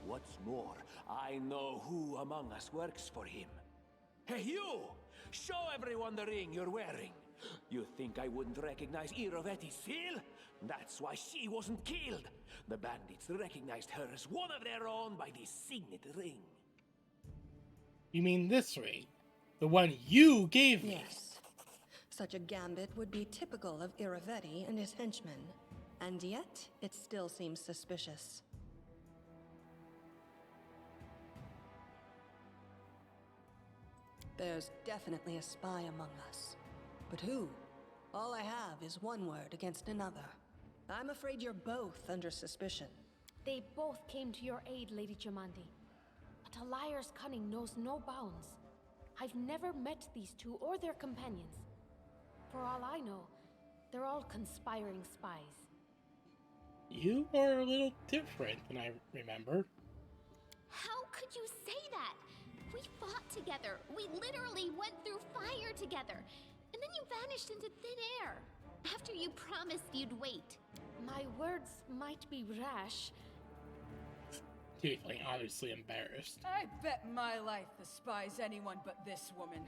What's more, I know who among us works for him. Hey, you! Show everyone the ring you're wearing. You think I wouldn't recognize Iroveti's seal? That's why she wasn't killed. The bandits recognized her as one of their own by this signet ring. You mean this ring? The one you gave me? Yes. Such a gambit would be typical of Iroveti and his henchmen. And yet, it still seems suspicious. There's definitely a spy among us. But who? All I have is one word against another. I'm afraid you're both under suspicion. They both came to your aid, Lady Jamandi. But a liar's cunning knows no bounds. I've never met these two or their companions. For all I know, they're all conspiring spies. You are a little different than I remember. How could you say that? We fought together. We literally went through fire together. And then you vanished into thin air. After you promised you'd wait. My words might be rash. Tiefling, obviously embarrassed. I bet my life despises anyone but this woman.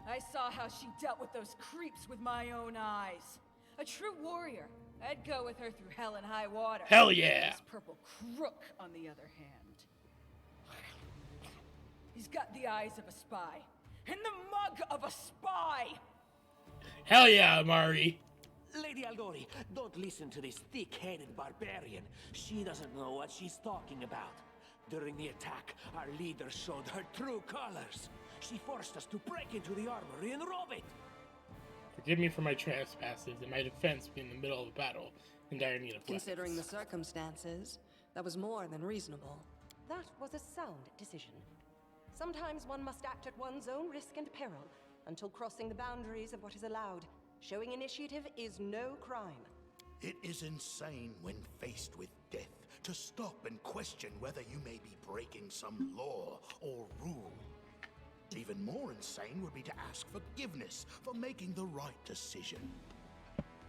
I saw how she dealt with those creeps with my own eyes. A true warrior. I'd go with her through hell and high water. Hell yeah! This purple crook, on the other hand. He's got the eyes of a spy. And the mug of a spy! Hell yeah, Amari! Lady Aldori, don't listen to this thick-headed barbarian. She doesn't know what she's talking about. During the attack, our leader showed her true colors. She forced us to break into the armory and rob it. Forgive me for my trespasses and my defense being in the middle of a battle in dire need of Considering the weapons. circumstances, that was more than reasonable. That was a sound decision. Sometimes one must act at one's own risk and peril, until crossing the boundaries of what is allowed. Showing initiative is no crime. It is insane when faced with death to stop and question whether you may be breaking some law or rule. Even more insane would be to ask forgiveness for making the right decision.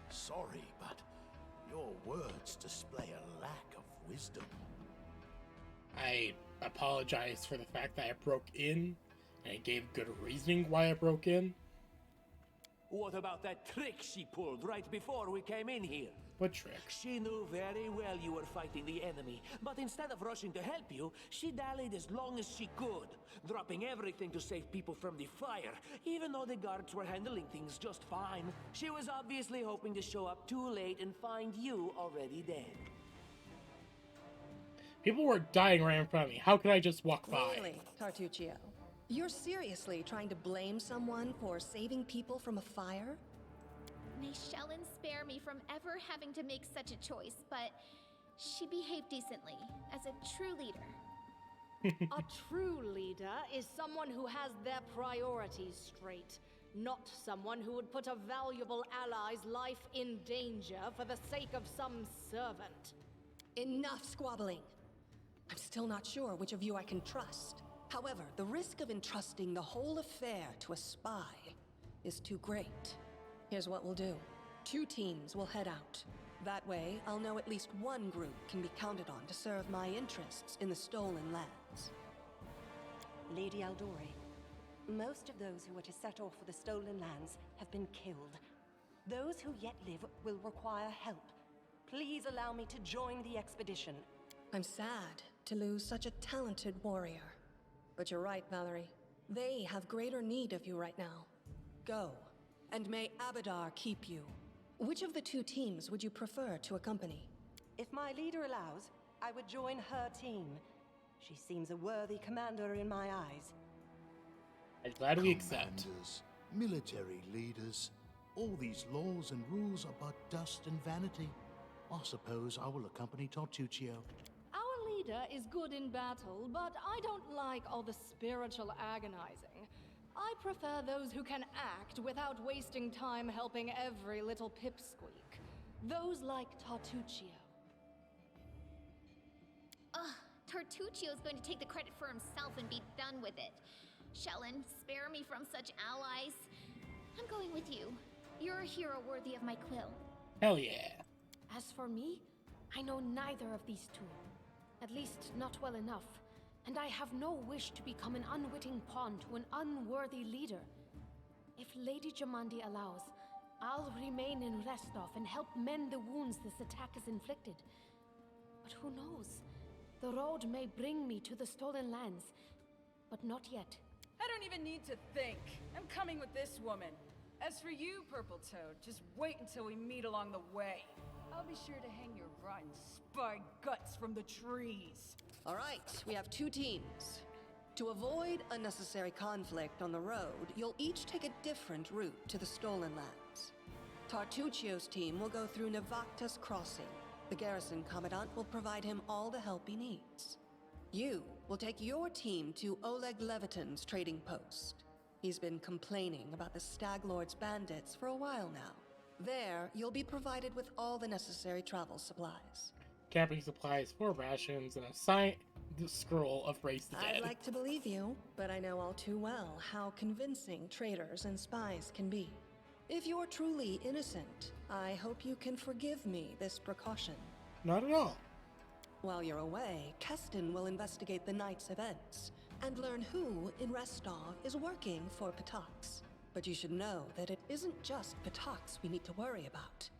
Sorry, but your words display a lack of wisdom. I apologize for the fact that I broke in, and I gave good reasoning why I broke in. What about that trick she pulled right before we came in here? What trick? She knew very well you were fighting the enemy, but instead of rushing to help you, she dallied as long as she could, dropping everything to save people from the fire, even though the guards were handling things just fine. She was obviously hoping to show up too late and find you already dead. People were dying right in front of me. How could I just walk by? Really, Tartuccio? You're seriously trying to blame someone for saving people from a fire? May Shellen spare me from ever having to make such a choice, but she behaved decently, as a true leader. A true leader is someone who has their priorities straight, not someone who would put a valuable ally's life in danger for the sake of some servant. Enough squabbling. I'm still not sure which of you I can trust. However, the risk of entrusting the whole affair to a spy is too great. Here's what we'll do. 2 teams will head out. That way, I'll know at least one group can be counted on to serve my interests in the stolen lands. Lady Aldori, most of those who were to set off for the stolen lands have been killed. Those who yet live will require help. Please allow me to join the expedition. I'm sad to lose such a talented warrior. But you're right, Valerie. They have greater need of you right now. Go, and may Abadar keep you. Which of the 2 teams would you prefer to accompany? If my leader allows, I would join her team. She seems a worthy commander in my eyes. I'm glad we accept. Commanders, military leaders, all these laws and rules are but dust and vanity. I suppose I will accompany Tartuccio. Our leader is good in battle, but I don't like all the spiritual agonizing. I prefer those who can act without wasting time helping every little pipsqueak. Those like Tartuccio. Ugh, Tartuccio's going to take the credit for himself and be done with it. Shellen, spare me from such allies. I'm going with you. You're a hero worthy of my quill. Hell yeah. As for me, I know neither of these 2. At least not well enough. And I have no wish to become an unwitting pawn to an unworthy leader. If Lady Jamandi allows, I'll remain in Restov and help mend the wounds this attack has inflicted. But who knows? The road may bring me to the stolen lands, but not yet. I don't even need to think. I'm coming with this woman. As for you, Purple Toad, just wait until we meet along the way. I'll be sure to hang your rotten spy guts from the trees. All right, we have 2 teams. To avoid unnecessary conflict on the road, you'll each take a different route to the stolen lands. Tartuccio's team will go through Navakta's crossing. The garrison commandant will provide him all the help he needs. You will take your team to Oleg Leviton's trading post. He's been complaining about the Stag Lord's bandits for a while now. There, you'll be provided with all the necessary travel supplies. Camping supplies, 4 rations, and a signed scroll of Race the Dead. I'd like to believe you, but I know all too well how convincing traitors and spies can be. If you're truly innocent, I hope you can forgive me this precaution. Not at all. While you're away, Keston will investigate the night's events and learn who in Restov is working for Patox. But you should know that it isn't just Patox we need to worry about.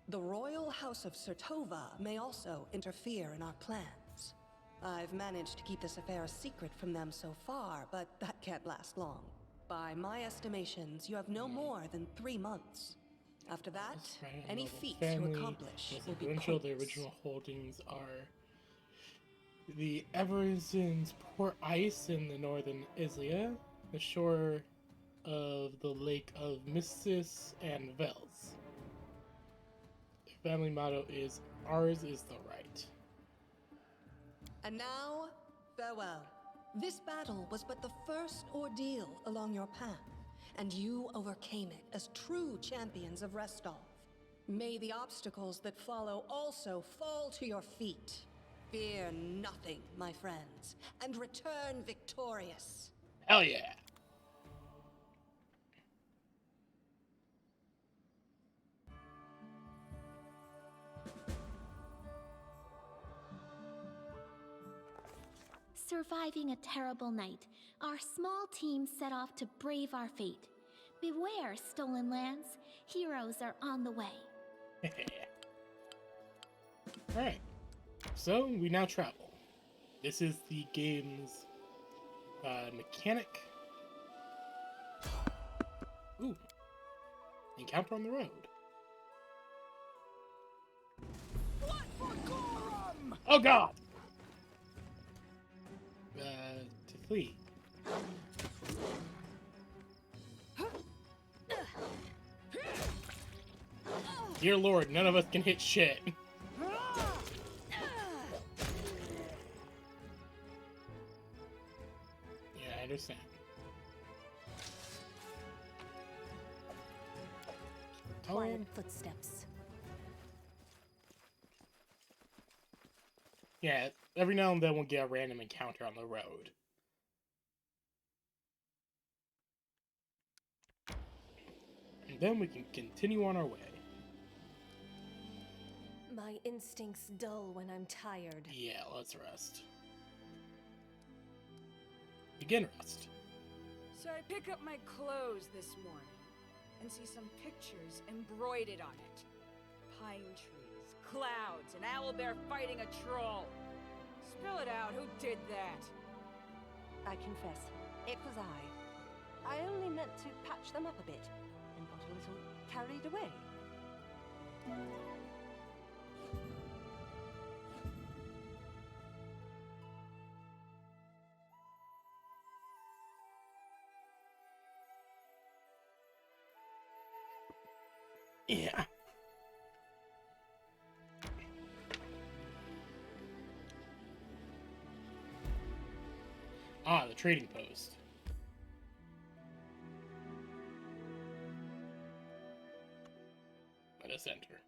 The Royal House of Sertova may also interfere in our plans. I've managed to keep this affair a secret from them so far, but that can't last long. By my estimations, you have no more than 3 months. After that, any feats you accomplish will be points. The original holdings are the Everson's Port Ice in the northern Islia, the shore of the Lake of Missis and Vels. The family motto is, "Ours is the right." And now, farewell. This battle was but the first ordeal along your path, and you overcame it as true champions of Restov. May the obstacles that follow also fall to your feet. Fear nothing, my friends, and return victorious. Hell yeah. Surviving a terrible night, our small team set off to brave our fate. Beware, stolen lands. Heroes are on the way. Alright, so we now travel. This is the game's mechanic. Ooh. Encounter on the road. Oh god! To flee. Dear Lord, none of us can hit shit. Yeah, I understand. Quiet footsteps. Yeah, every now and then we'll get a random encounter on the road. And then we can continue on our way. My instincts dull when I'm tired. Yeah, let's rest. Begin rest. So I pick up my clothes this morning and see some pictures embroidered on it. Pine trees, clouds, an owlbear fighting a troll. Spill it out, who did that? I confess, it was I. I only meant to patch them up a bit and got a little carried away. Yeah. Ah, the trading post. Let us enter.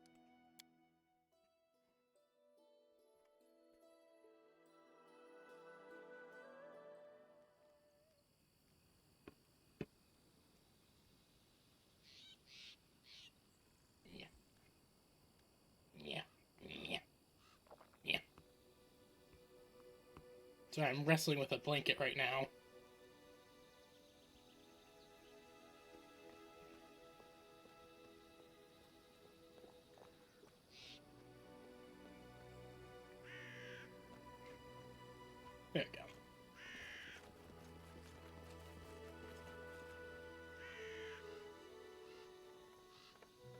Yeah. Yeah. Yeah. Yeah. Sorry, I'm wrestling with a blanket right now. There we go.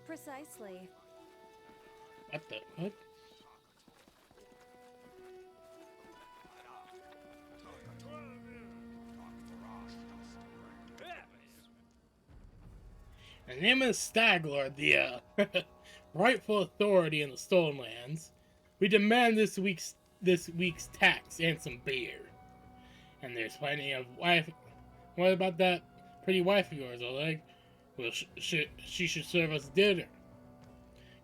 Precisely. What the? What? The name is Staglord, the rightful authority in the Stolen Lands. We demand this week's tax and some beer. And there's plenty of wife. What about that pretty wife of yours, Oleg? Well, she should serve us dinner.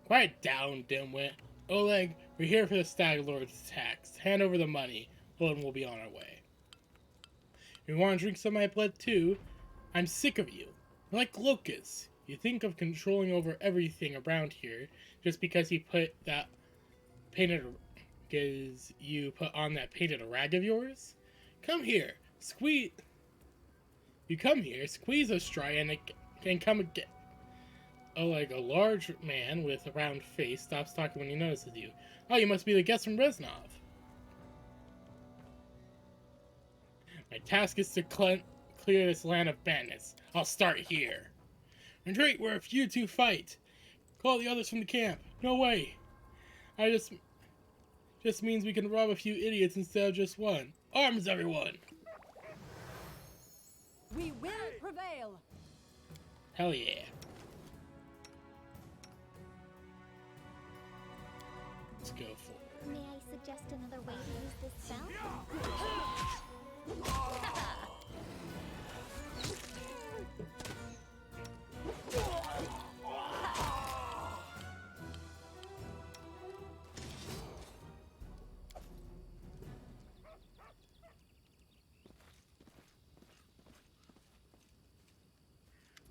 Quiet down, dimwit. Oleg, we're here for the Staglord's tax. Hand over the money, and we'll be on our way. If you want to drink some of my blood too, I'm sick of you. You're like locusts. You think of controlling over everything around here just because you put that painted rag of yours? Come here, squeeze. You come here, squeeze us dry, and it can come again. Oh, like a large man with a round face stops talking when he notices you. Oh, you must be the guest from Reznov. My task is to clear this land of bandits. I'll start here. And great, we're a few to fight. Call the others from the camp. No way. I just means we can rob a few idiots instead of just one. Arms, everyone! We will prevail! Hell yeah. Let's go for it. May I suggest another way to use this spell?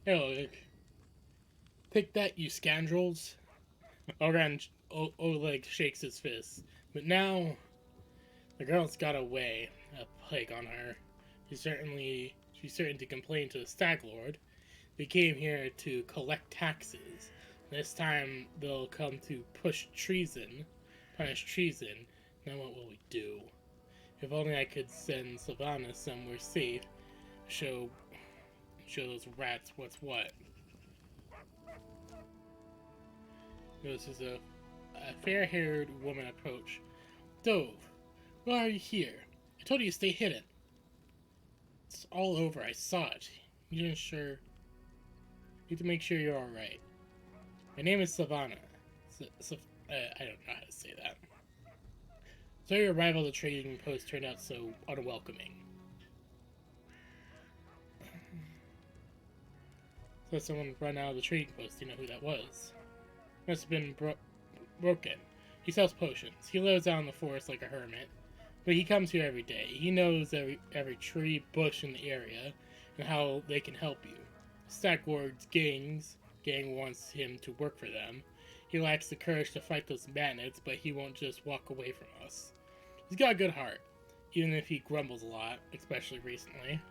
Hey, take that, you scoundrels. Oleg shakes his fist. But now, the girl's got a plague on her. She's certain to complain to the Stag Lord. They came here to collect taxes. This time, they'll come to push treason punish treason. Now what will we do? If only I could send Savannah somewhere safe. Show those rats what's what. This is a fair-haired woman approach. Dove, why are you here? I told you to stay hidden. It's all over. I saw it. You need to make sure you're alright. My name is Savannah. I don't know how to say that. So your arrival at the trading post turned out so unwelcoming. So someone run out of the trading post. Do you know who that was? Must have been broken. He sells potions. He lives out in the forest like a hermit. But he comes here every day. He knows every tree, bush in the area, and how they can help you. Stackward's gang wants him to work for them. He lacks the courage to fight those bandits, but he won't just walk away from us. He's got a good heart, even if he grumbles a lot, especially recently.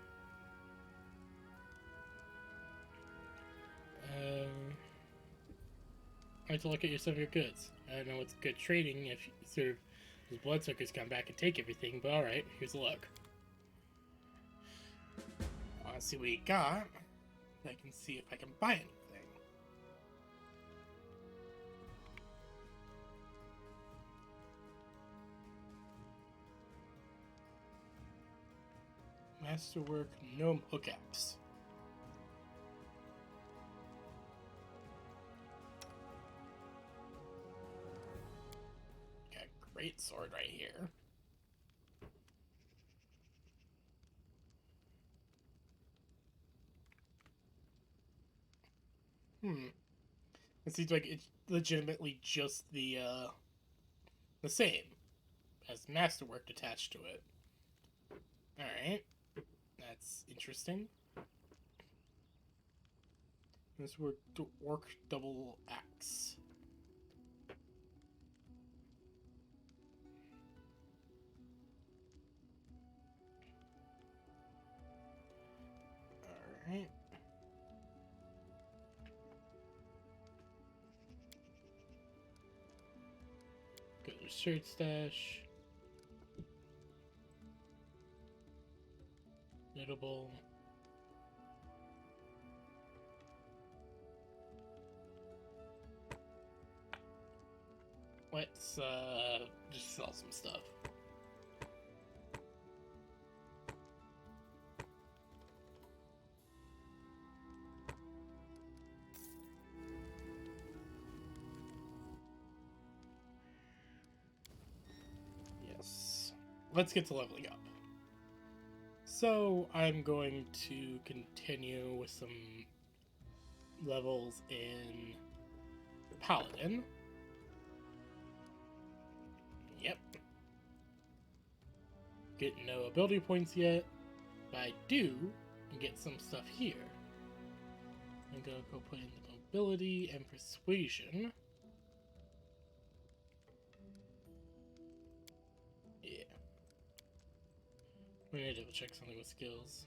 I'd like to look at some of your goods. I don't know what's good trading if sort of those bloodsuckers come back and take everything, but alright, here's a look. I want to see what you got. I can see if I can buy anything. Masterwork gnome hookaxe. Got a great sword right here. It seems like it's legitimately just the same. Has masterwork attached to it. Alright. That's interesting. This word orc double axe. Alright. Go to shirt stash. Notable. Let's just sell some stuff. Yes. Let's get to leveling up. So I'm going to continue with some levels in Paladin. Yep. Get no ability points yet, but I do get some stuff here. I'm gonna go put in the mobility and persuasion. Yeah. We need to double check something with skills.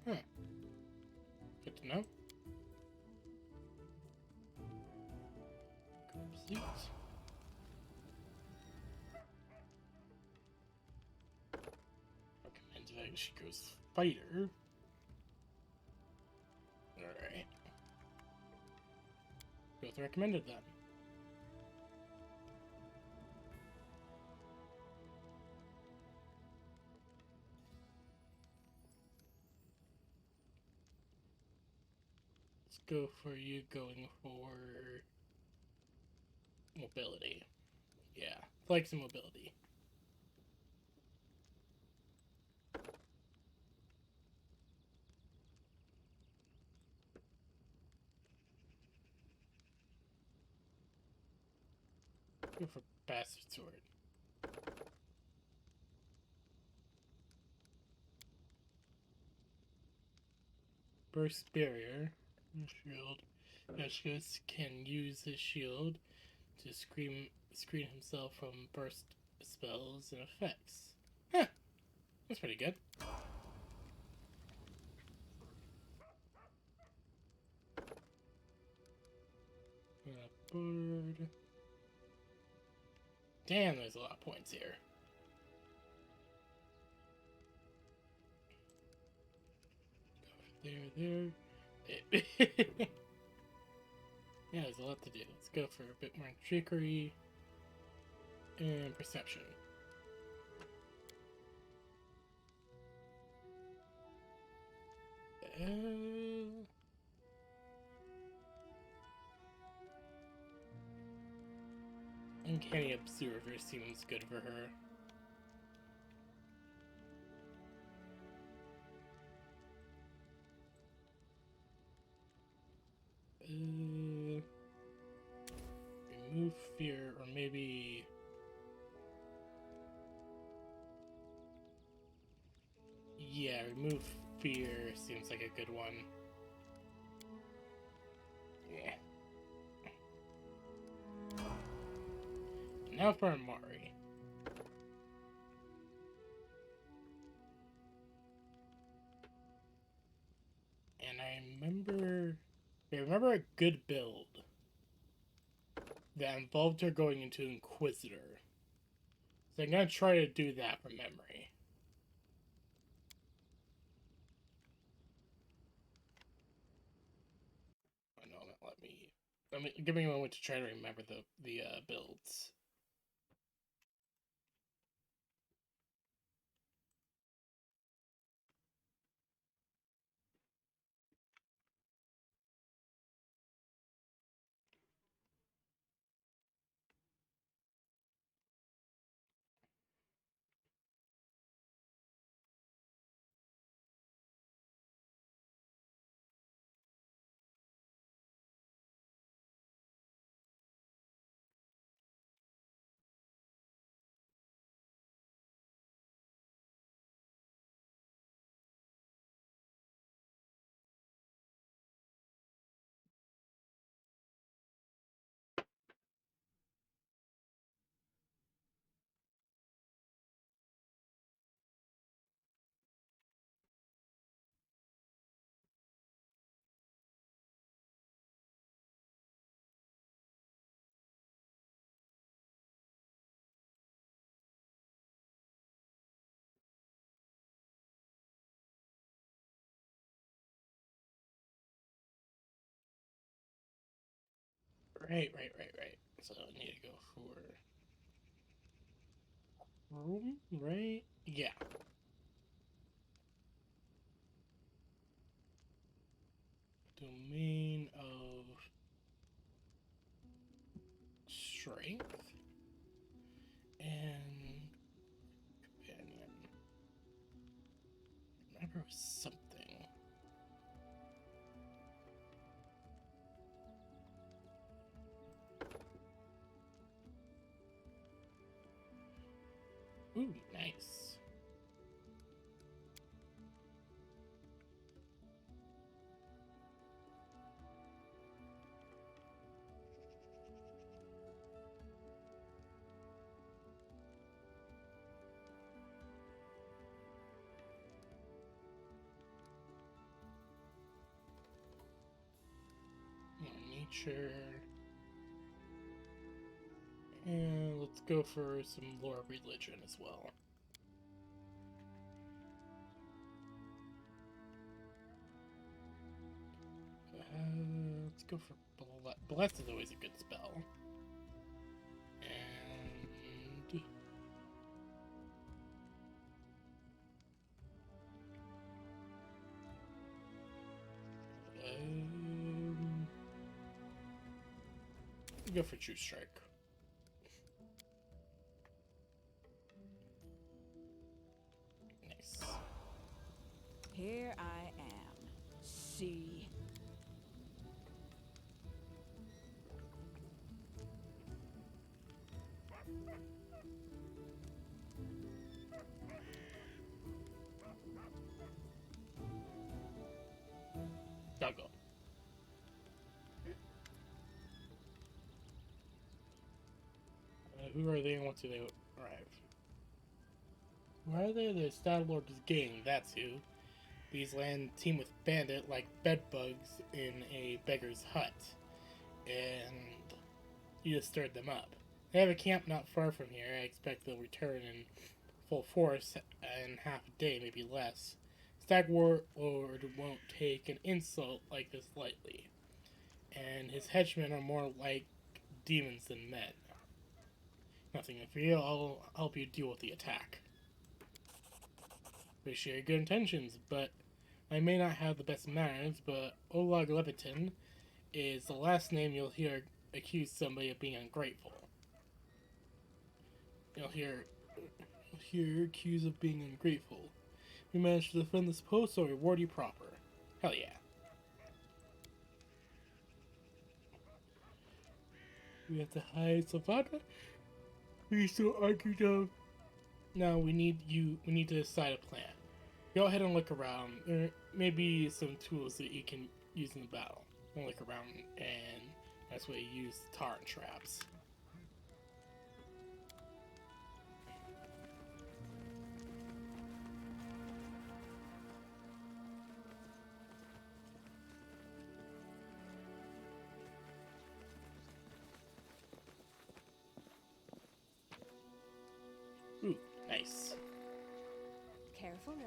Huh. Good to know. Complete. Recommended she goes fighter. Alright. Both recommended then. Let's go for you going for mobility. Yeah, flex and mobility. Go for bastard sword. Burst barrier. Shield. Veshkus can use his shield to screen himself from burst spells and effects. Huh. That's pretty good. board. Damn, there's a lot of points here. There. Yeah, there's a lot to do. Let's go for a bit more trickery and perception. Uncanny Observer seems good for her. Remove fear, or maybe... Yeah, remove fear seems like a good one. Yeah. Now for Amari. And I remember a good build that involved her going into Inquisitor. So I'm gonna try to do that from memory. Oh no, let me give me a moment to try to remember the builds. Right. So I need to go for room, right? Yeah. Domain of strength and companion. Remember something. Ooh, nice. More nature. And let's go for some lore of religion as well. Let's go for Bless is always a good spell. And... go for True Strike. Nice. Here I am. See? Doggo. Who are they and what do they arrive? Why are they? The Star Lord is gang, that's who. These land team with bandit like bedbugs in a beggar's hut. And you just stirred them up. They have a camp not far from here. I expect they'll return in full force in half a day, maybe less. Stag Warlord won't take an insult like this lightly, and his henchmen are more like demons than men. Nothing to fear, I'll help you deal with the attack. We share good intentions, but I may not have the best manners, but Olag Levitin is the last name you'll hear accuse somebody of being ungrateful. You'll hear accused of being ungrateful. If you manage to defend this post, I'll reward you proper. Hell yeah. We have to hide Savannah? We still argue though. Now we need to decide a plan. Go ahead and look around. There may be some tools that you can use in the battle. I'll look around, and that's where you use tar and traps. Ooh, nice. Careful now.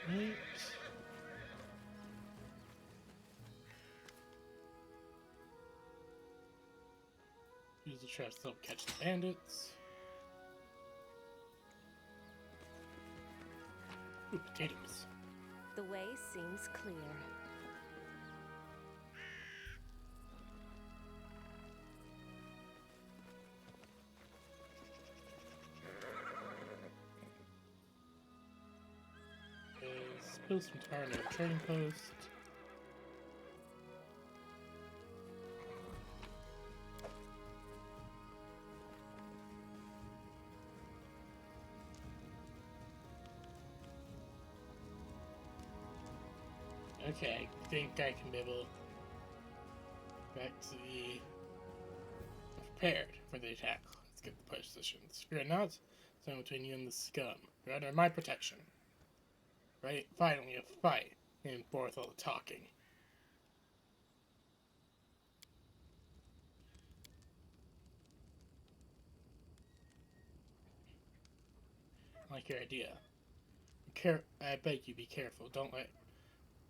Right. Use the traps to help catch the bandits. Ooh, potatoes. The way seems clear. Spill some tar in a trading post. Okay, I think I can be able back to the prepared for the attack. Let's get the positions. Fear not, stand between you and the scum. You're under my protection. Right? Finally, a fight. And forth all the talking. I like your idea. I beg you, be careful. Don't let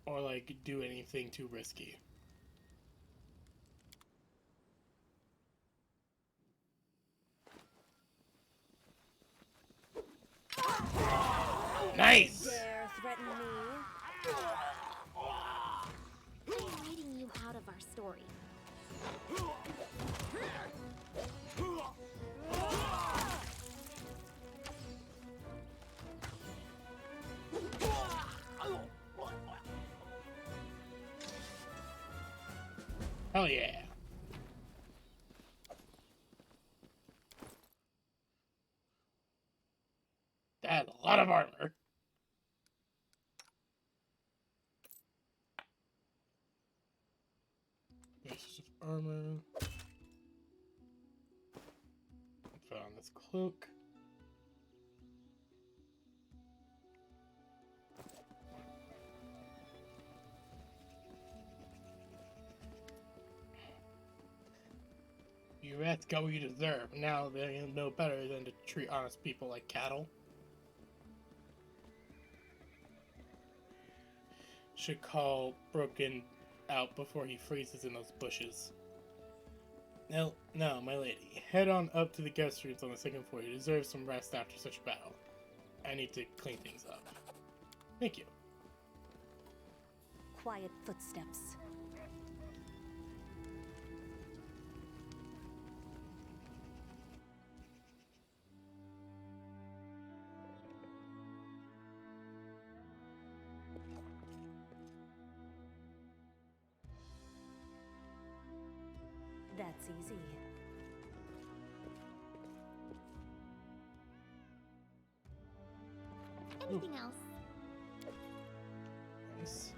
or do anything too risky. story. Hell yeah. That's a lot of armor. Pieces of armor. Put on this cloak. You rats got what you deserve. Now they know better than to treat honest people like cattle. Should call Broken out before he freezes in those bushes. Now, my lady, head on up to the guest rooms on the second floor. You deserve some rest after such a battle. I need to clean things up. Thank you. Quiet footsteps. That's easy. Anything else? Nice.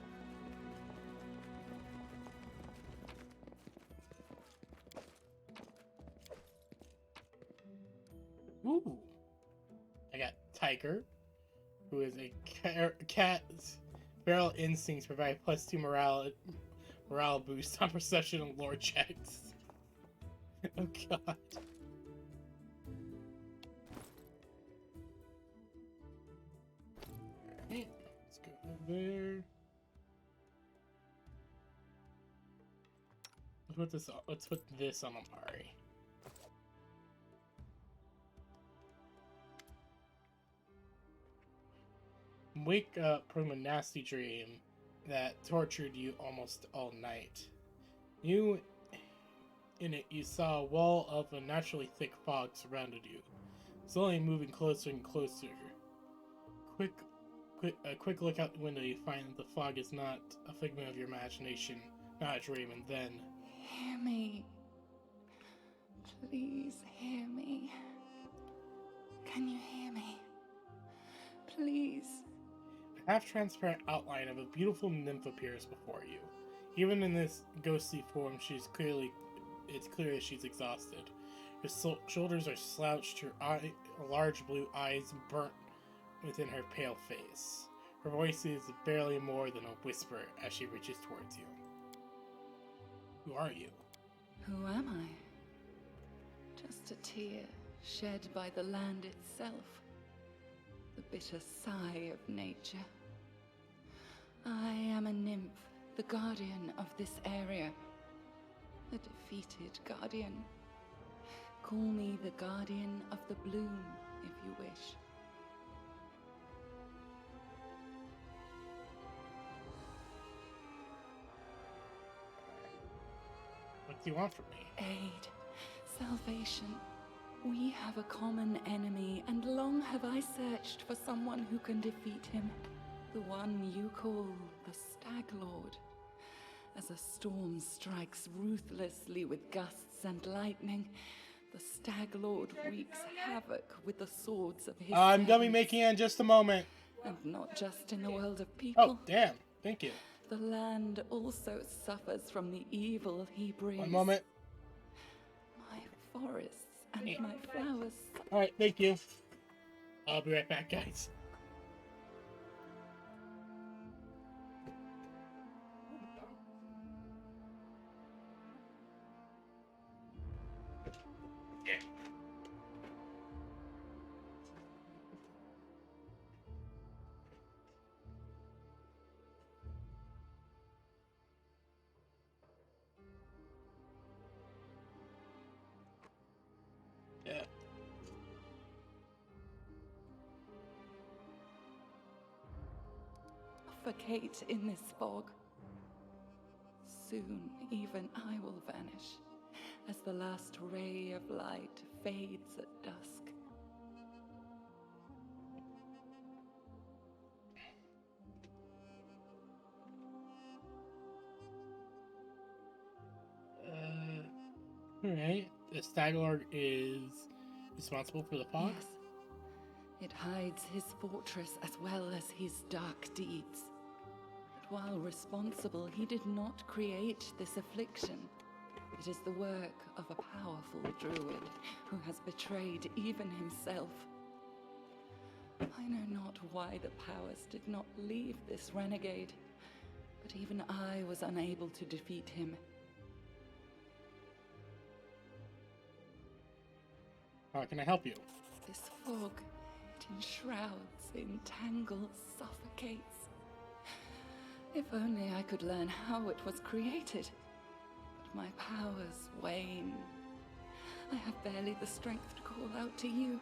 Ooh. I got Tiger, who is a cat's feral instincts provide +2 morale boost on perception and lore checks. Oh god. Alright, let's go over there. Let's put this on Amari. Wake up from a nasty dream that tortured you almost all night. In it, you saw a wall of unnaturally thick fog surrounded you, slowly moving closer and closer. A quick look out the window, you find that the fog is not a figment of your imagination, not a dream, and then... Hear me. Please hear me. Can you hear me? Please. A half-transparent outline of a beautiful nymph appears before you. Even in this ghostly form, it's clear that she's exhausted. Her shoulders are slouched, her large blue eyes burnt within her pale face. Her voice is barely more than a whisper as she reaches towards you. Who are you? Who am I? Just a tear shed by the land itself. The bitter sigh of nature. I am a nymph, the guardian of this area. The defeated guardian. Call me the guardian of the bloom, if you wish. What do you want from me? Aid. Salvation. We have a common enemy, and long have I searched for someone who can defeat him. The one you call the Stag Lord. As a storm strikes ruthlessly with gusts and lightning, the Stag Lord wreaks havoc with the swords of his I'm gonna be servants. making it in just a moment. And not just in the world of people. Oh, damn. Thank you. The land also suffers from the evil he brings. One moment. My forests and my flowers. Alright, thank you. I'll be right back, guys. Yeah. Suffocate in this fog. soon even I will vanish, as the last ray of light fades at dusk. Alright. The Staglord is responsible for the fog? Yes. It hides his fortress as well as his dark deeds. But while responsible, he did not create this affliction. It is the work of a powerful druid who has betrayed even himself. I know not why the powers did not leave this renegade, but even I was unable to defeat him. How can I help you? This fog, it enshrouds, entangles, suffocates. If only I could learn how it was created. But my powers wane. I have barely the strength to call out to you.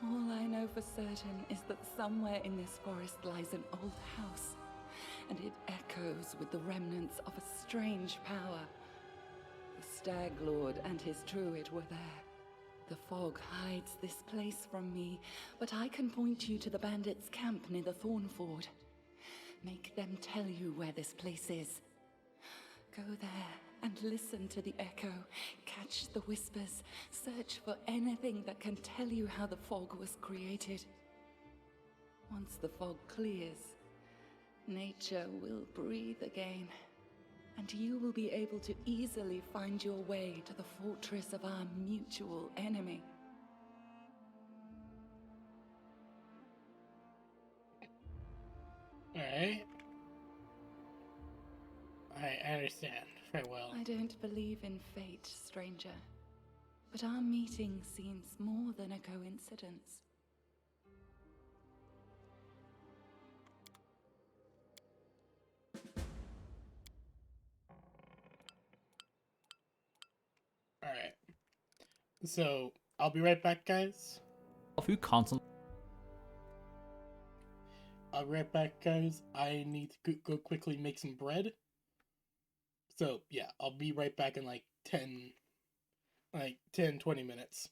All I know for certain is that somewhere in this forest lies an old house, and it echoes with the remnants of a strange power. The Stag Lord and his druid were there. The fog hides this place from me, but I can point you to the bandits' camp near the Thornford. Make them tell you where this place is. Go there and listen to the echo, catch the whispers, search for anything that can tell you how the fog was created. Once the fog clears, nature will breathe again, and you will be able to easily find your way to the fortress of our mutual enemy. Alright. I understand very well. I don't believe in fate, stranger, but our meeting seems more than a coincidence. Alright. So, I'll be right back, guys. Who constantly? I'll be right back, guys. I need to go quickly make some bread. So, yeah, I'll be right back in like 10, 20 minutes.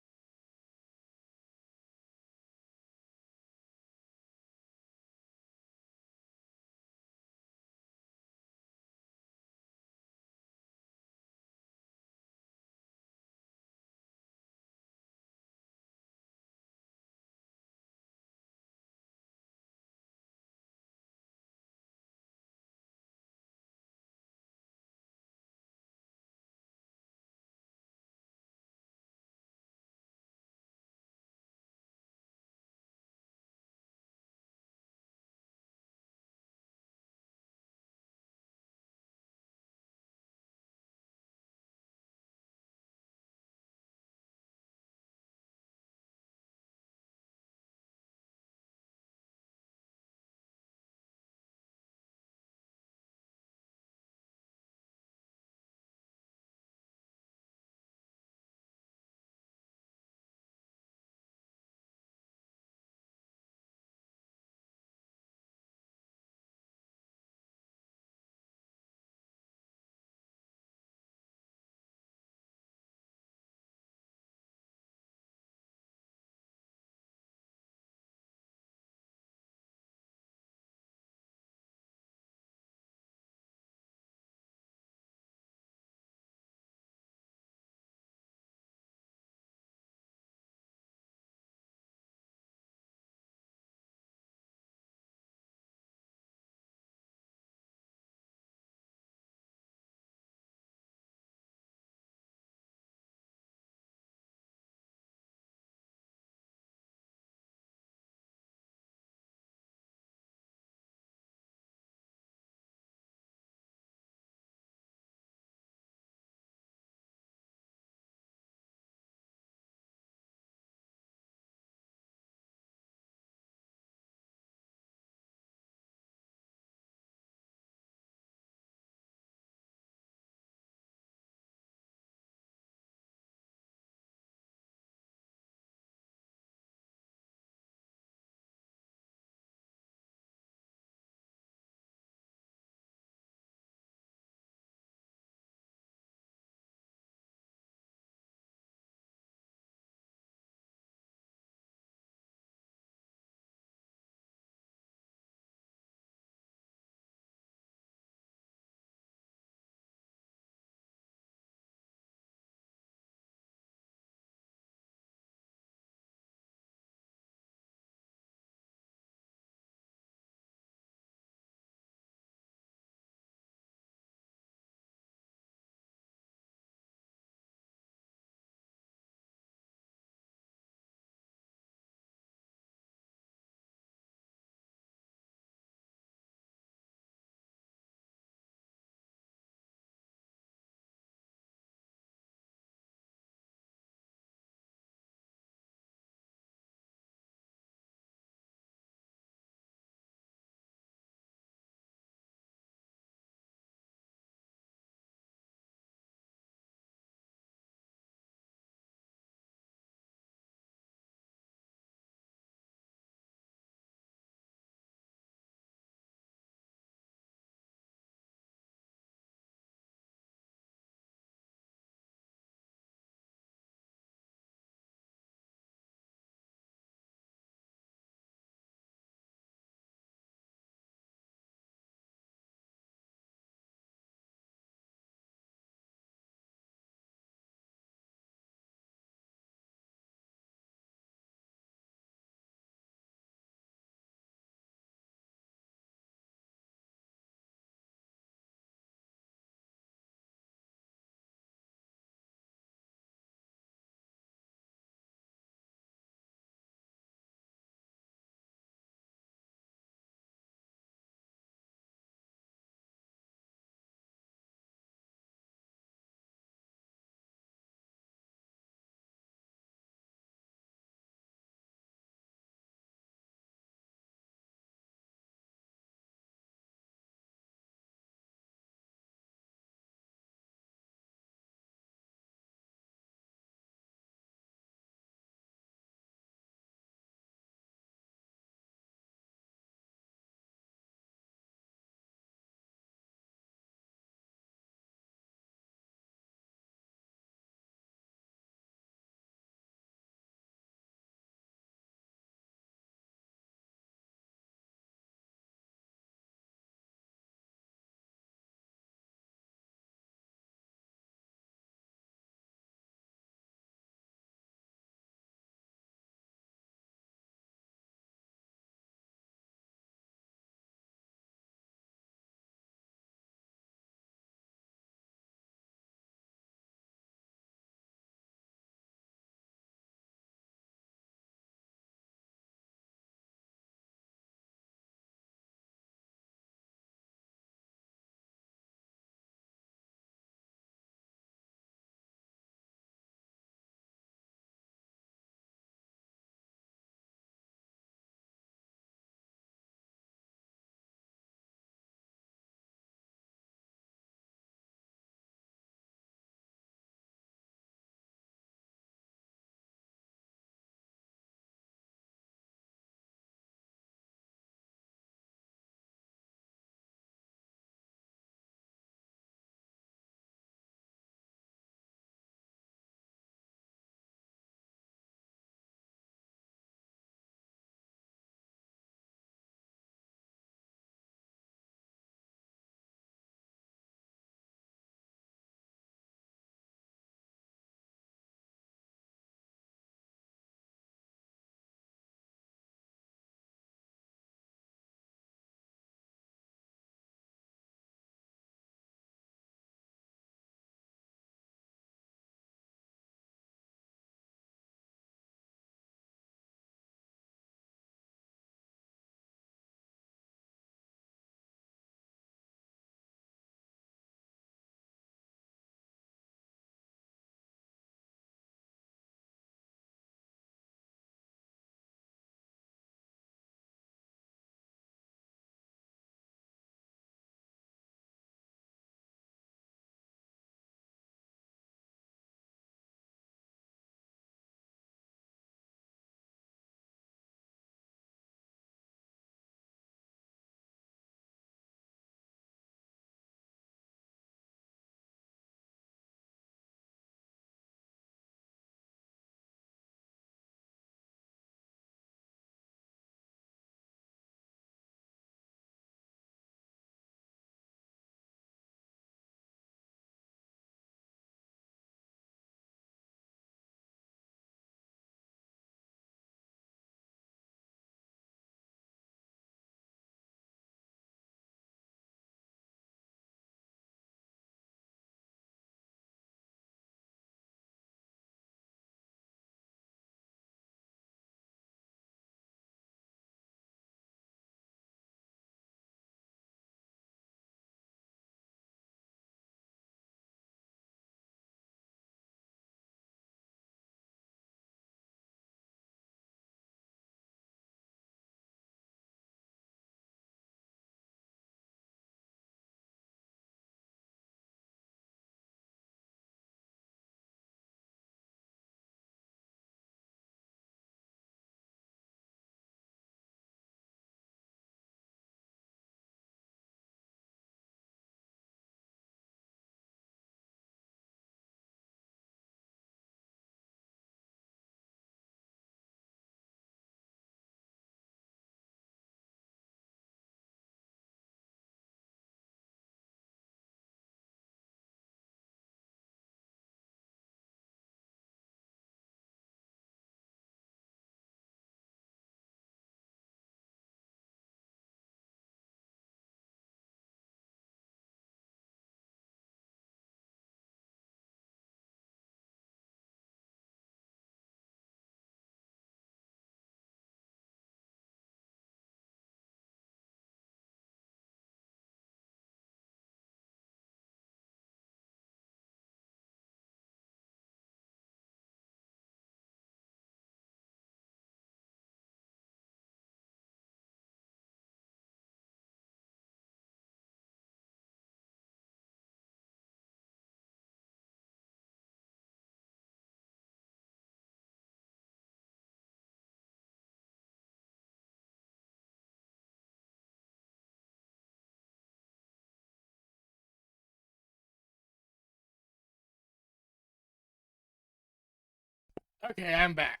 Okay, I'm back.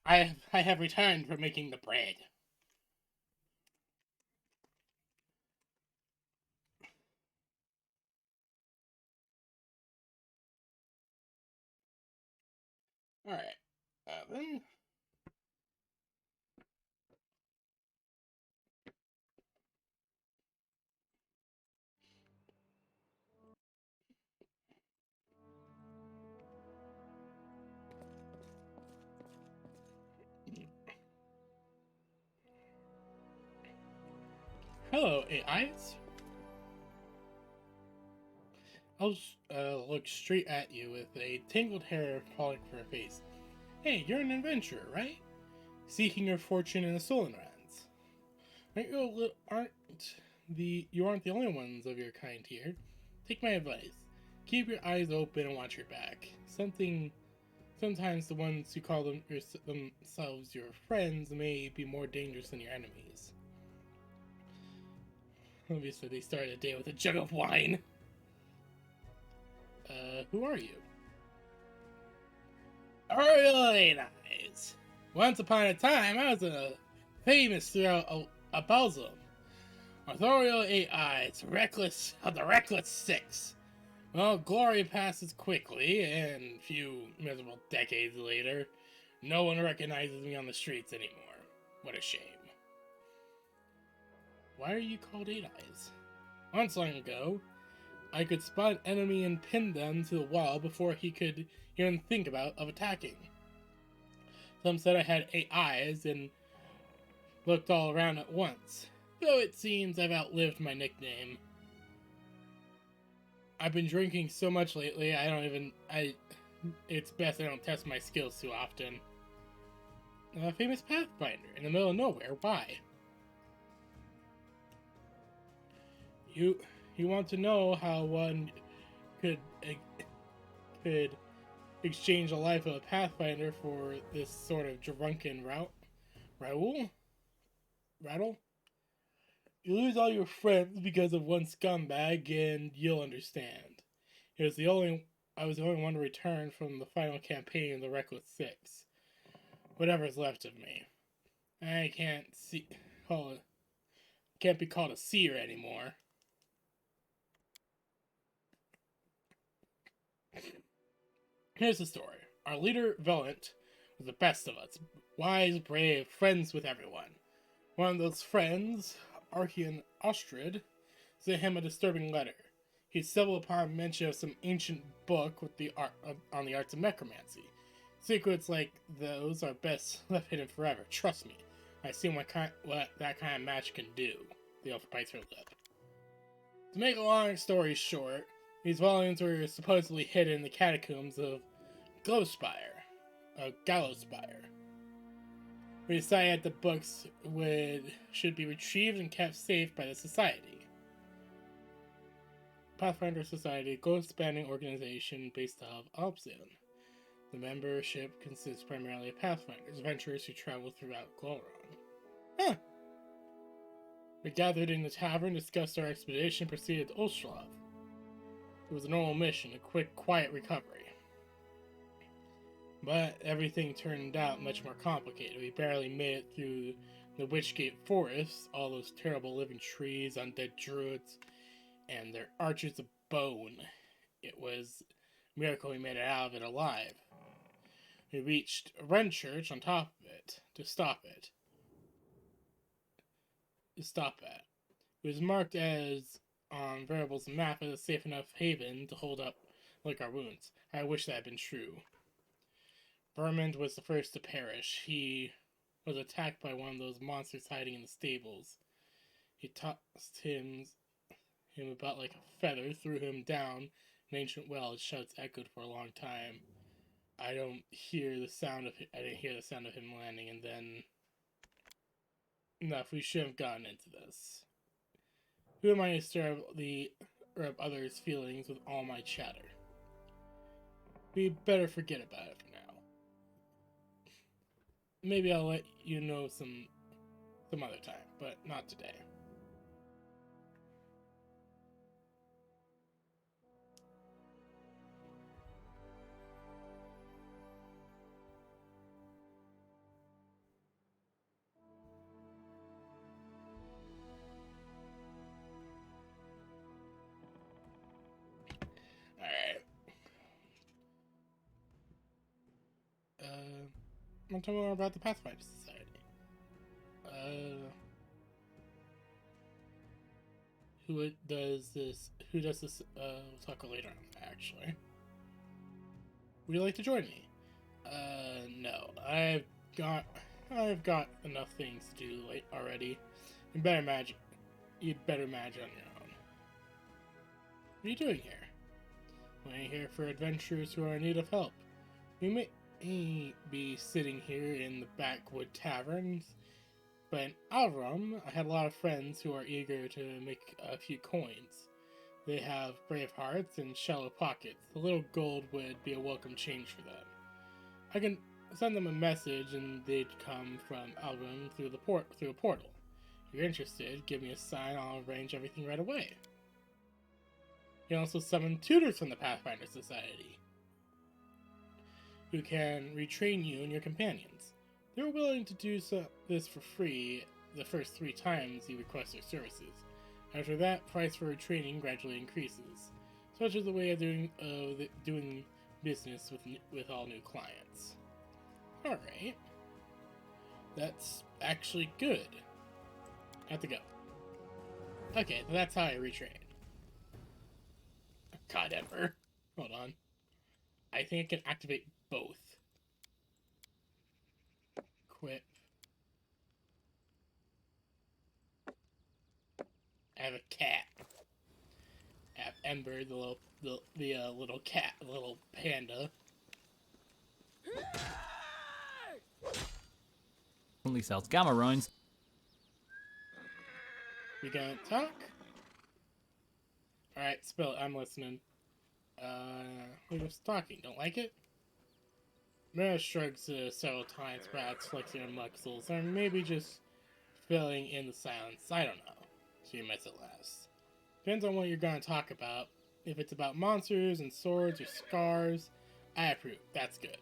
I have returned from making the bread. Alright. Then. Hello, AIs. I'll look straight at you with a tangled hair falling from her face. Hey, you're an adventurer, right? Seeking your fortune in the Stolen Lands. You aren't the only ones of your kind here. Take my advice. Keep your eyes open and watch your back. Sometimes the ones who call themselves your friends may be more dangerous than your enemies. Obviously, they started the day with a jug of wine. Who are you? Alright, eyes. Once upon a time, I was a famous throughout a Belgium. Authorial AI, it's reckless of the reckless six. Well, glory passes quickly, and a few miserable decades later, no one recognizes me on the streets anymore. What a shame. Why are you called Eight Eyes? Once long ago, I could spot an enemy and pin them to the wall before he could even think of attacking. Some said I had 8 eyes and looked all around at once, though it seems I've outlived my nickname. I've been drinking so much lately, it's best I don't test my skills too often. A famous Pathfinder in the middle of nowhere, why? You want to know how one could exchange the life of a Pathfinder for this sort of drunken rattle? You lose all your friends because of one scumbag, and you'll understand. I was the only one to return from the final campaign of the Reckless Six. Whatever's left of me. I can't be called a seer anymore. Here's the story. Our leader, Valant, was the best of us. Wise, brave, friends with everyone. One of those friends, Archean Ostrid, sent him a disturbing letter. He stumbled upon mention of some ancient book with on the arts of necromancy. Secrets like those are best left hidden forever. Trust me. I've seen what that kind of magic can do. The elf bites her lip. To make a long story short, these volumes were supposedly hidden in the catacombs of Gallowspire. We decided the books should be retrieved and kept safe by the Society. Pathfinder Society, a gold-spanning organization based out of Alpzion. The membership consists primarily of Pathfinders, adventurers who travel throughout Glowron. Huh! We gathered in the tavern, discussed our expedition, proceeded to Ulstrov. It was a normal mission, a quick, quiet recovery. But everything turned out much more complicated. We barely made it through the Witchgate Forest, all those terrible living trees, undead druids, and their archers of bone. It was a miracle we made it out of it alive. We reached Renchurch on top of it, to stop it. It was marked as on Variable's map as a safe enough haven to hold up like our wounds. I wish that had been true. Vermond was the first to perish. He was attacked by one of those monsters hiding in the stables. He tossed him about like a feather, threw him down an ancient well. His shouts echoed for a long time. I didn't hear the sound of him landing, and then enough. We shouldn't have gotten into this. Who am I to stir up others' feelings with all my chatter? We better forget about it for now. Maybe I'll let you know some other time, but not today. Want to tell me more about the Pathfinder Society? Does this? Who does this? We'll talk later on, actually. Would you like to join me? No. I've got enough things to do already. You'd better manage on your own. What are you doing here? We're here for adventurers who are in need of help. We may be sitting here in the backwood taverns, but in Alrum, I had a lot of friends who are eager to make a few coins. They have brave hearts and shallow pockets. A little gold would be a welcome change for them. I can send them a message and they'd come from Alrum through a portal. If you're interested, give me a sign, I'll arrange everything right away. You can also summon tutors from the Pathfinder Society, who can retrain you and your companions. They're willing to do this for free the first 3 times you request their services. After that, price for retraining gradually increases. Such is the way of doing business with all new clients. Alright. That's actually good. I have to go. Okay, that's how I retrain. God, Ember. Hold on. I think I can activate both. Equip. I have a cat. I have Ember, the little cat, the little panda. Only sells gamma runes. We gonna talk? Alright, spill it. I'm listening. We're just talking. Don't like it? Mara shrugs several times, perhaps flexing her muscles, or maybe just filling in the silence. I don't know. She admits at last. Depends on what you're gonna talk about. If it's about monsters and swords or scars, I approve. That's good.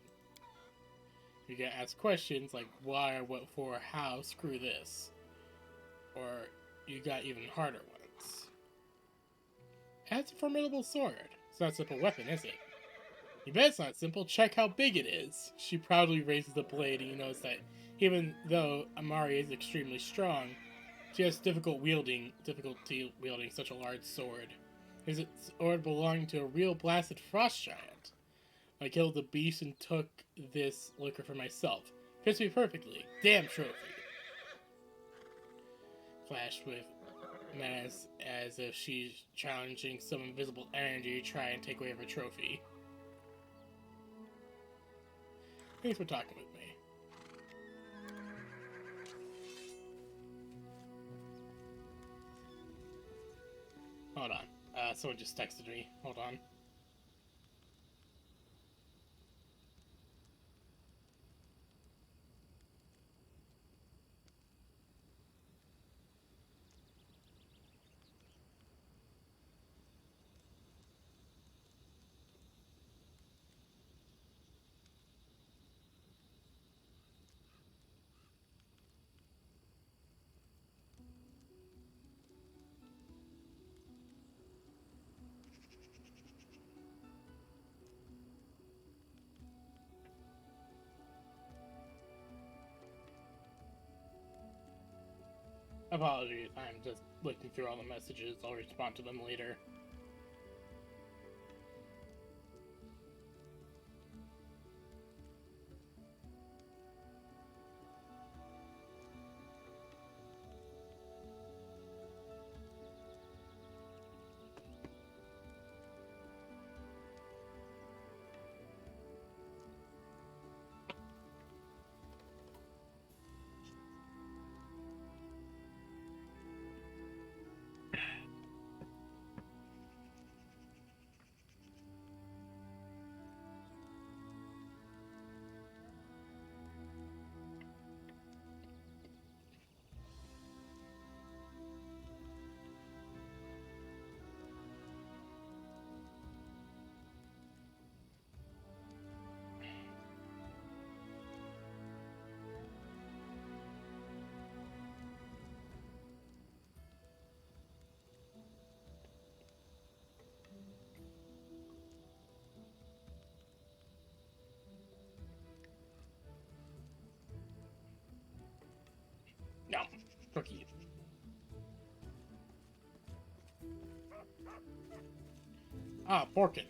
You're gonna ask questions like why or what for, how, screw this. Or you got even harder ones. That's a formidable sword. It's not a simple weapon, is it? You bet it's not simple. Check how big it is. She proudly raises the blade, and you notice that even though Amari is extremely strong, she has difficulty wielding such a large sword. Is it sword belonging to a real blasted frost giant? I killed the beast and took this liquor for myself. Fits me perfectly. Damn trophy. Flashed with menace as if she's challenging some invisible energy to try and take away her trophy. Thanks for talking with me. Hold on. Someone just texted me. Hold on. Apologies, I'm just looking through all the messages. I'll respond to them later. Ah, Porkin.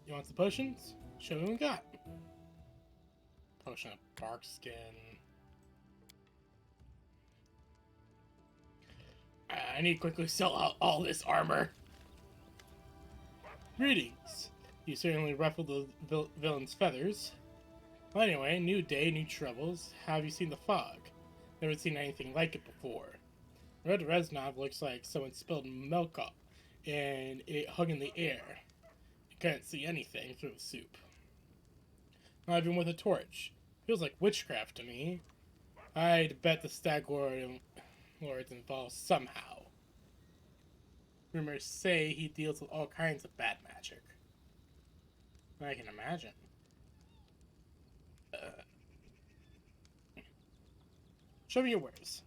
You want some potions? Show me what we got. Potion of bark skin. I need to quickly sell out all this armor. Greetings. You certainly ruffled the villain's feathers. Well, anyway, new day, new troubles. Have you seen the fog? Never seen anything like it before. Red Reznov looks like someone spilled milk up, and it hung in the air. You couldn't see anything through the soup. Not even with a torch. Feels like witchcraft to me. I'd bet the Stag Lord's involved somehow. Rumors say he deals with all kinds of bad magic. I can imagine. Show me your wares.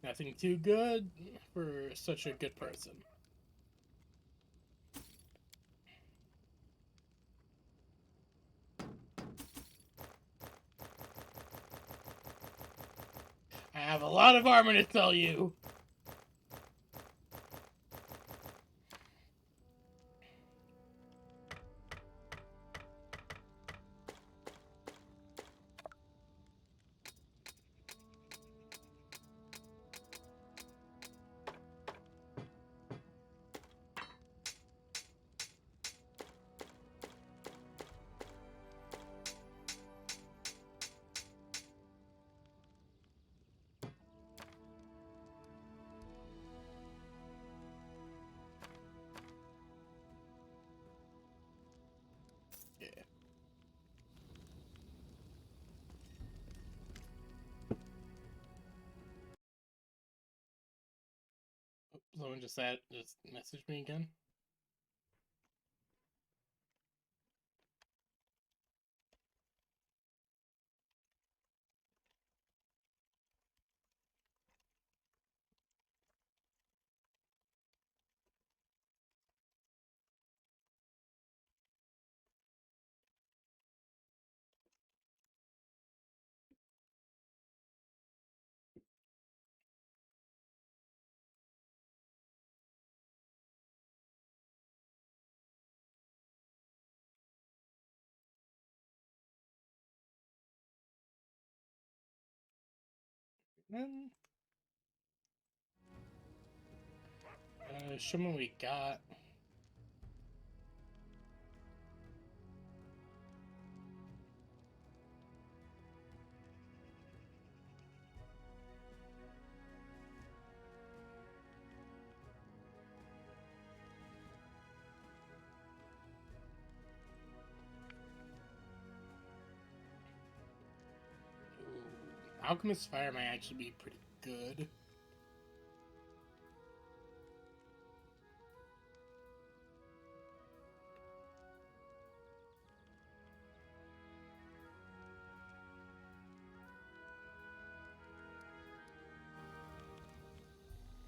Nothing too good for such a good person. I have a lot of armor to sell you. Yeah. Someone just messaged me again. Then, show me what we got. Ooh, Alchemist Fire might actually be pretty good.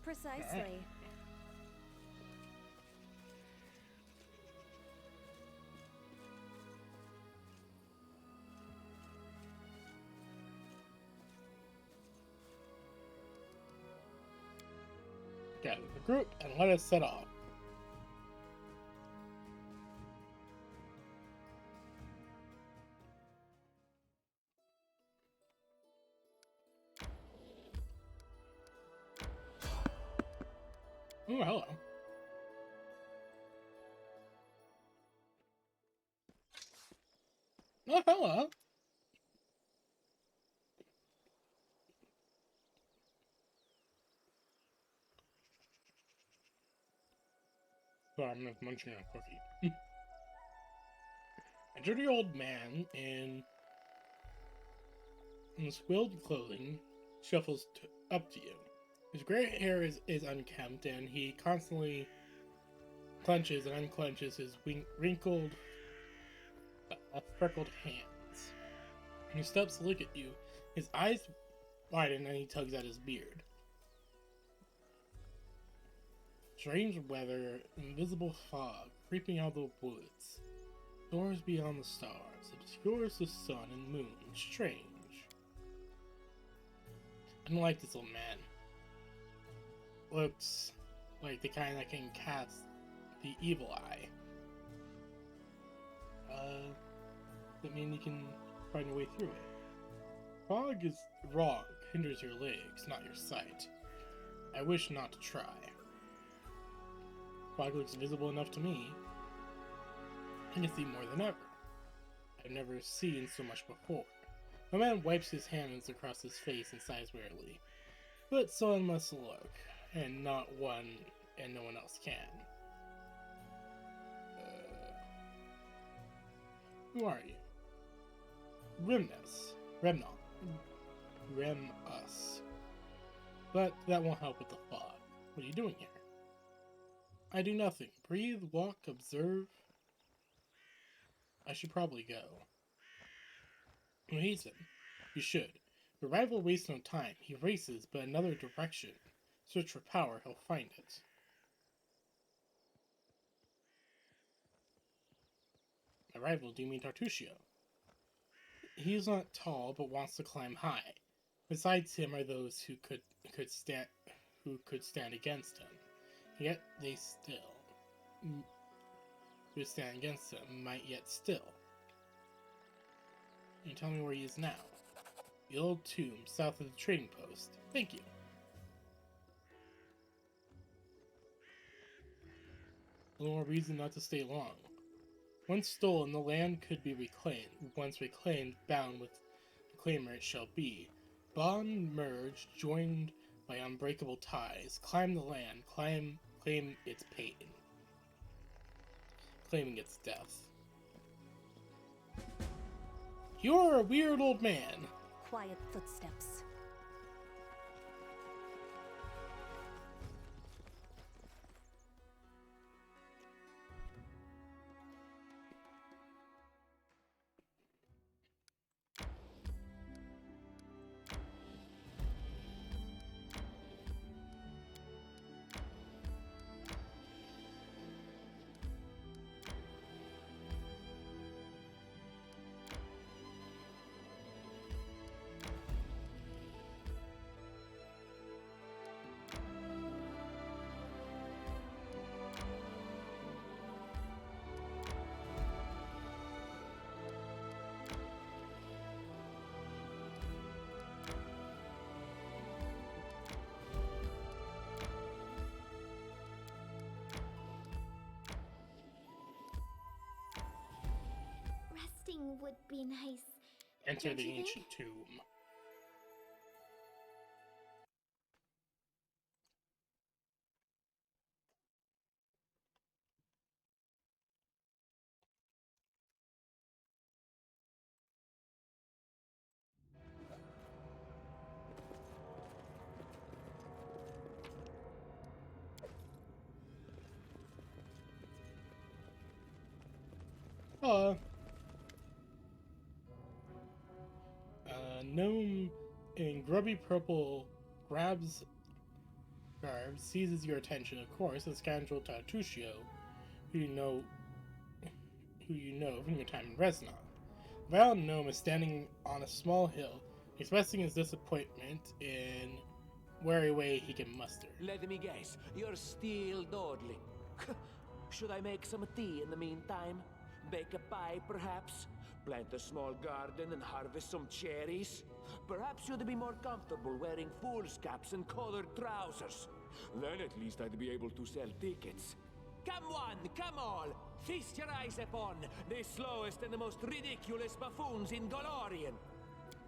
Precisely. Right. Gather the group and let us set off. Oh, hello. Oh, hello. Sorry, I'm just munching on a cookie. A dirty old man in squilled clothing shuffles up to you. His gray hair is unkempt, and he constantly clenches and unclenches his wrinkled, freckled hands. He stops to look at you. His eyes widen and he tugs at his beard. Strange weather, invisible fog, creeping out of the woods. Doors beyond the stars, obscures the sun and moon. Strange. I don't like this old man. Looks Like the kind that can cast the evil eye. That means you can find your way through it. Fog is wrong, hinders your legs, not your sight. I wish not to try. Fog looks visible enough to me. I can see more than ever. I've never seen so much before. The man wipes his hands across his face and sighs wearily. But someone must look, and no one else can. Who are you? Remnant. Rem-us. But that won't help with the fog. What are you doing here? I do nothing. Breathe, walk, observe. I should probably go. Hasten. You should. Your rival wastes no time. He races, but another direction. Search for power, he'll find it. My rival, do you mean Tartusio? He is not tall, but wants to climb high. Besides him are those who could stand against him. Yet they still who stand against him might yet still. Can you tell me where he is now? The old tomb south of the trading post. Thank you. A little more reason not to stay long. Once stolen, the land could be reclaimed. Once reclaimed, bound with the claimer it shall be. Bond merged, joined by unbreakable ties. Climb the land, claim its pain. Claiming its death. You're a weird old man. Quiet footsteps. Resting would be nice. Enter Don't the you think? ancient tomb. Gnome in grubby purple garb seizes your attention. Of course, the scoundrel Tartusio, who you know from your time in Resna. Vile gnome is standing on a small hill, expressing his disappointment in whatever way he can muster. Let me guess, you're still dawdling. Should I make some tea in the meantime? Bake a pie, perhaps? Plant a small garden and harvest some cherries? Perhaps you'd be more comfortable wearing fool's caps and colored trousers. Then at least I'd be able to sell tickets. Come one, come all! Feast your eyes upon the slowest and the most ridiculous buffoons in Golorian!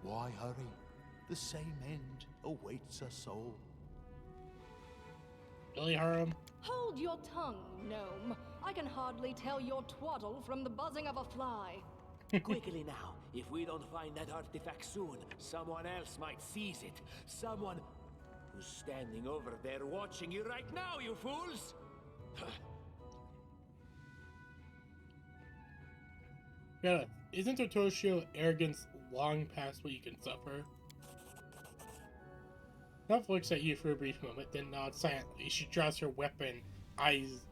Why hurry? The same end awaits us all. Billy Harum. Hold your tongue, gnome. I can hardly tell your twaddle from the buzzing of a fly. Quickly now, if we don't find that artifact soon, someone else might seize it. Someone who's standing over there watching you right now, you fools! Yeah, isn't Tartusio arrogance long past what you can suffer? Nuff looks at you for a brief moment, then nods silently. She draws her weapon, eyes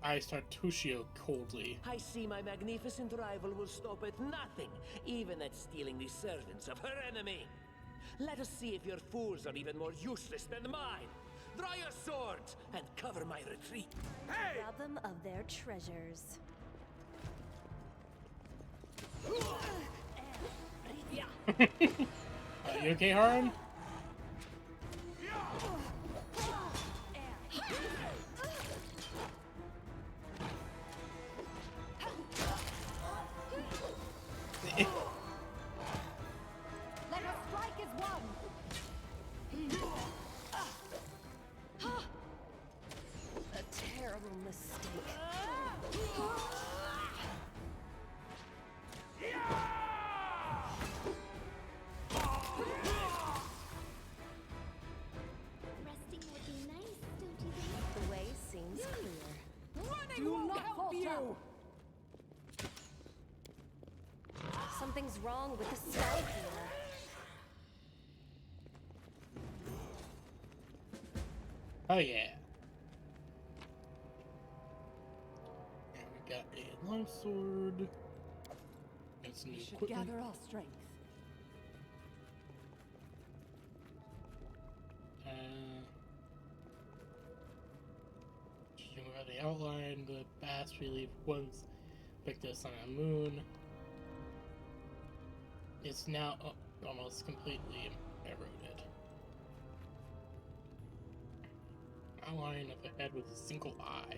Tartusio coldly. I see my magnificent rival will stop at nothing, even at stealing the servants of her enemy. Let us see if your fools are even more useless than mine. Draw your swords and cover my retreat. Rob them of their treasures. You okay, Harm? Let us strike as one. A terrible mistake. Resting would be nice, don't you think? The way seems clear. Running won't help you! Something's wrong with the spell here. Oh yeah. And we got a longsword. Got some new We should equipment. gather our strength. Judging by the outline, the Bass Relief once picked us on a moon. It's now almost completely eroded. Outline of a head with a single eye.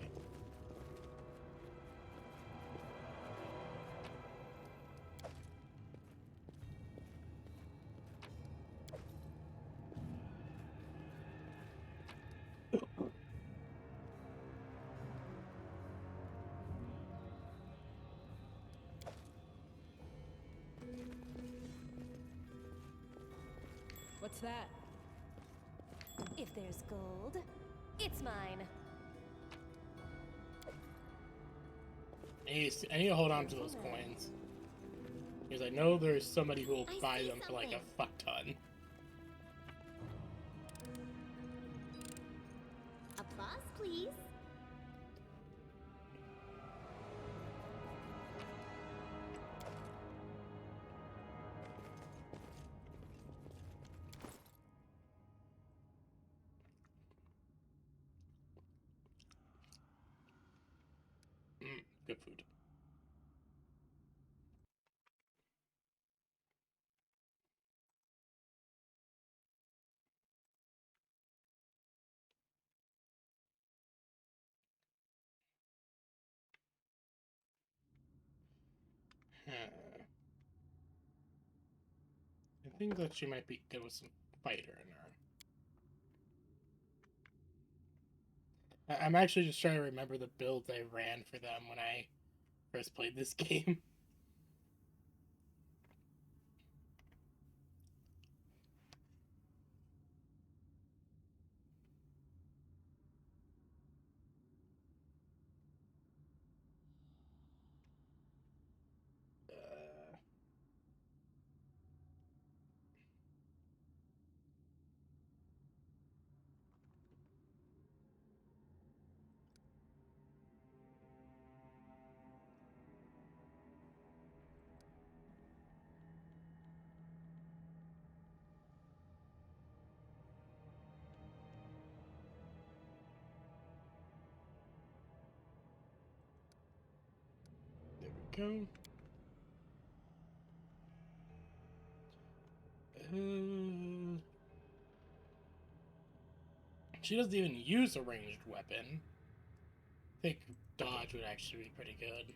What's that? If there's gold, it's mine. I need to hold on to those coins. Because I know there's somebody who will I buy see them for like a something. fuck ton. Applause, please. Good food. I think that she might be good with some fighter in her. I'm actually just trying to remember the builds I ran for them when I first played this game. There we go. She doesn't even use a ranged weapon. I think dodge would actually be pretty good.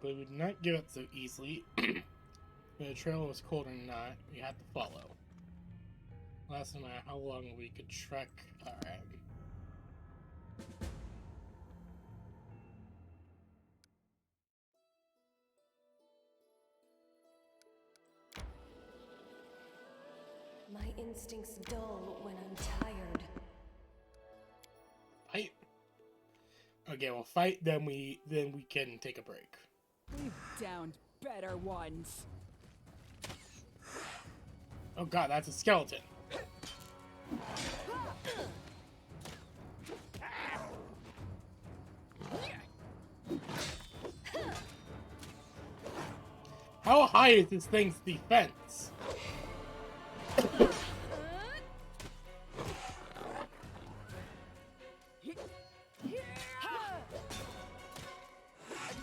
But we would not give up so easily. The trail was cold or not, we had to follow. Last no matter how long we could trek. Alright. instincts dull when I'm tired. Fight? Okay, well, fight, then we can take a break. We've downed better ones. Oh god, that's a skeleton. How high is this thing's defense? A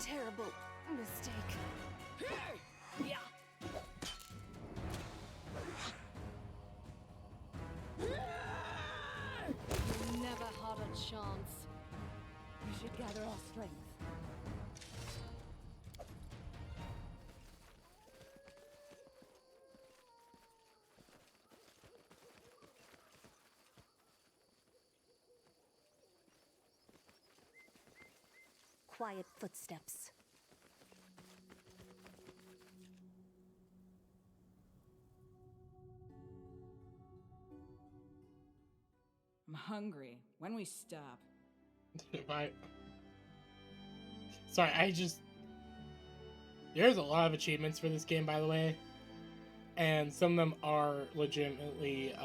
terrible mistake. You never had a chance. We should gather our strength. Quiet footsteps. I'm hungry. When we stop? Sorry, there's a lot of achievements for this game, by the way, and some of them are legitimately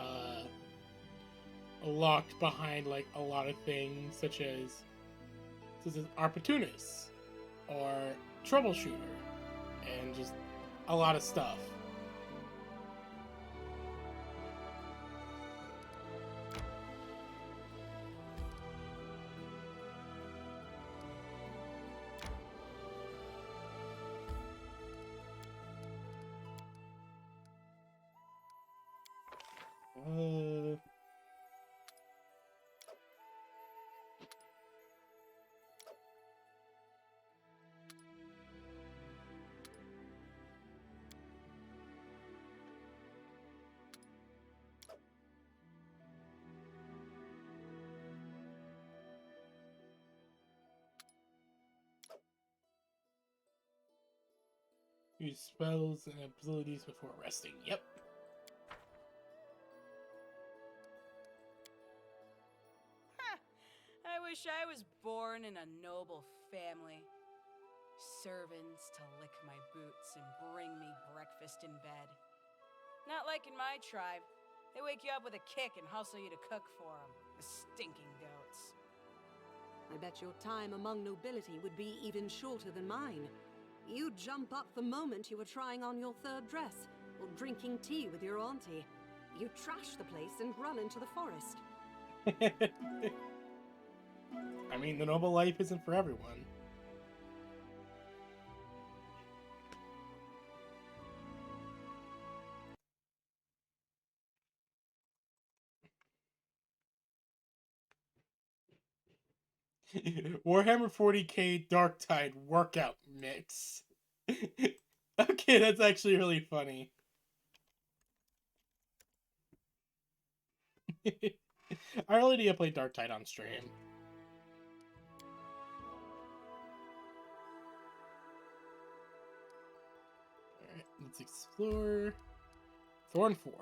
locked behind like a lot of things, such as opportunist or troubleshooter, and just a lot of stuff. Use spells and abilities before resting. Yep. I wish I was born in a noble family. Servants to lick my boots and bring me breakfast in bed. Not like in my tribe. They wake you up with a kick and hustle you to cook for them. The stinking goats. I bet your time among nobility would be even shorter than mine. You'd jump up the moment you were trying on your third dress, or drinking tea with your auntie. You'd trash the place and run into the forest. I mean, the noble life isn't for everyone. Warhammer 40k Darktide workout mix. Okay, that's actually really funny. I really need to play Darktide on stream. Alright, let's explore Thornford.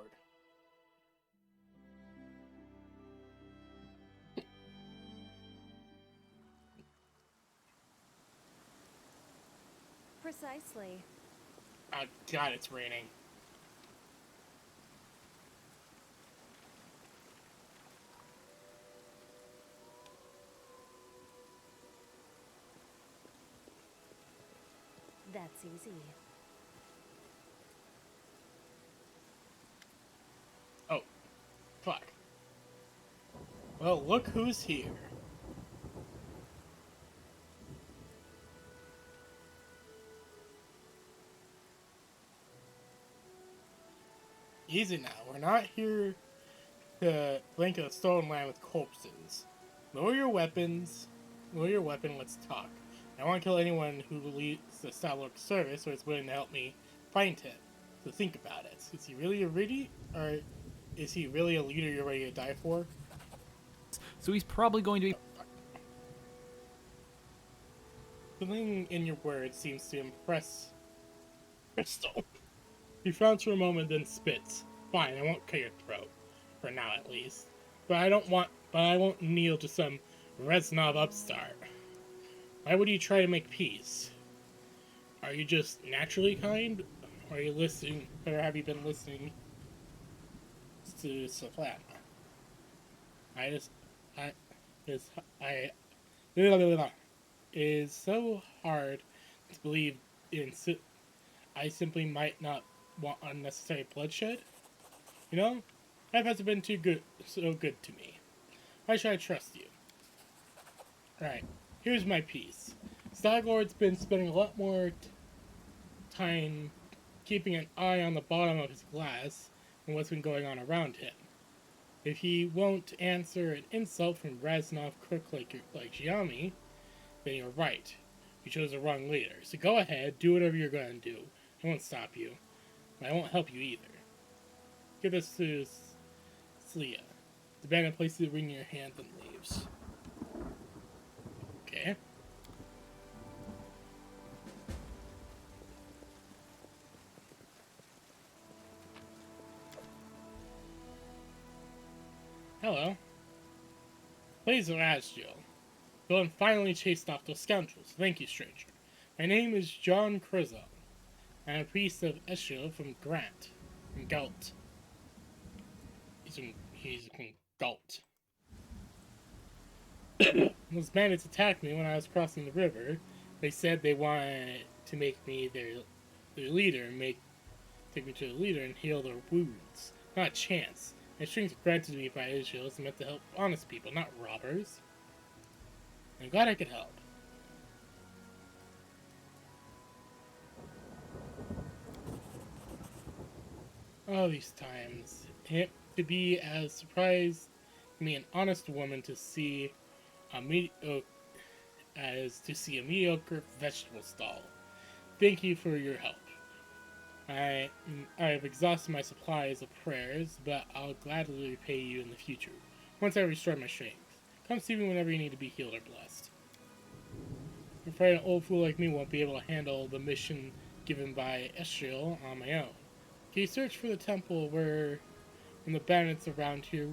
Precisely. Oh god, it's raining. That's easy. Oh, fuck. Well, look who's here. Easy now, we're not here to blink a stolen land with corpses. Lower your weapons. Lower your weapon, let's talk. I want to kill anyone who leads the Stalorc service or is willing to help me find him. So think about it. Is he really or is he really a leader you're ready to die for? So he's probably going to be... Something in your words seems to impress Crystal. He frowns for a moment, then spits. Fine, I won't cut your throat. For now, at least. But I won't kneel to some Reznov upstart. Why would you try to make peace? Are you just naturally kind? Or are you listening, or have you been listening to Saflana? I, it's, I, it is so hard to believe in, I simply might not want unnecessary bloodshed. You know? Life hasn't been so good to me. Why should I trust you? Right, here's my piece. Staglord's been spending a lot more time keeping an eye on the bottom of his glass and what's been going on around him. If he won't answer an insult from Reznov crook like Giami, then you're right. You chose the wrong leader. So go ahead, do whatever you're gonna do. I won't stop you. I won't help you either. Give this to Slia. The bandit places the ring in your hand and leaves. Okay. Hello. Please ask Jill. Villain finally chased off those scoundrels. Thank you, stranger. My name is John Crizo. I am a priest of Eshiel from Grant. From Galt. He's from Galt. Those bandits attacked me when I was crossing the river. They said they wanted to make me their leader and take me to the leader and heal their wounds. Not a chance. My strength granted to me by Israel is meant to help honest people, not robbers. I'm glad I could help. All these times, to be as surprised me an honest woman to see a mediocre vegetable stall. Thank you for your help. I have exhausted my supplies of prayers, but I'll gladly repay you in the future, once I restore my strength. Come see me whenever you need to be healed or blessed. I'm afraid an old fool like me won't be able to handle the mission given by Esriel on my own. Can you search for the temple when the bandits around here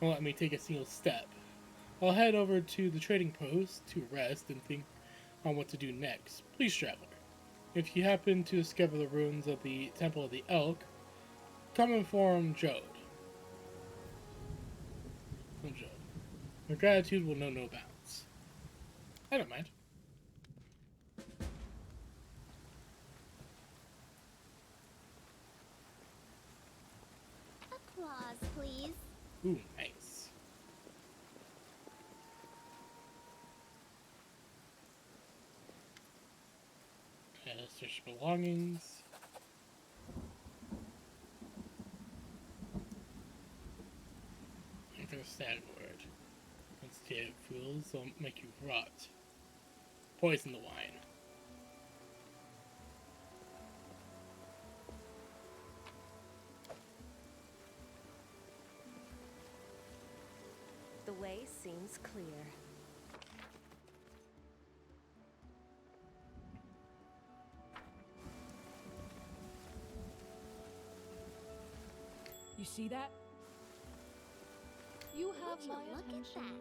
won't let me take a single step? I'll head over to the trading post to rest and think on what to do next. Please, traveler. If you happen to discover the ruins of the Temple of the Elk, come inform Jode. My gratitude will know no bounds. I don't mind. Applause, please. Ooh, nice. Search belongings. Enter a sad word. Once dead fools will make you rot. Poison the wine. The way seems clear. You see that? You have Would you my look attention. at that?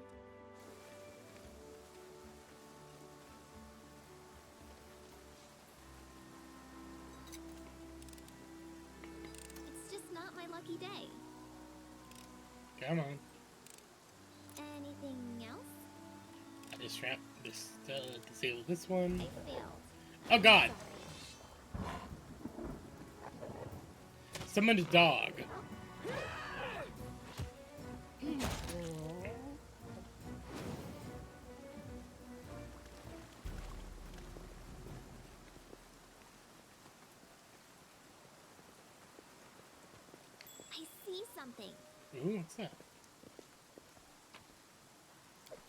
It's just not my lucky day. Come on. Anything else? I disable this one. I failed. Oh god! Summoned a dog. I see something. Ooh, what's that?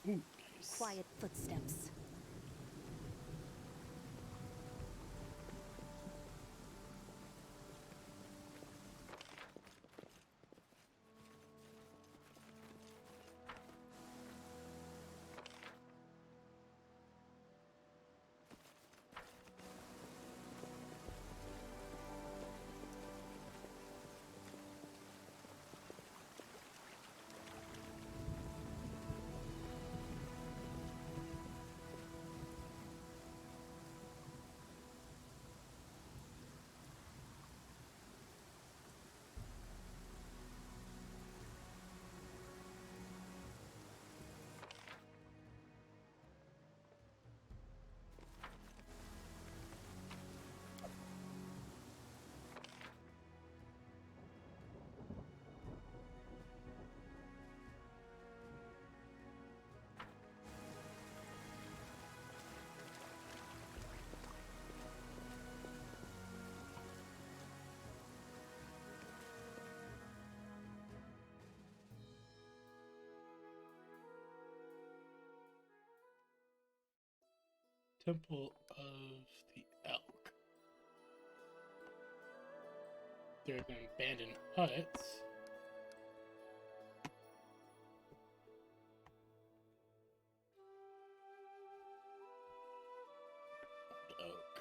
Ooh, nice. Quiet footsteps. Temple of the Elk. There have been abandoned huts. Oak.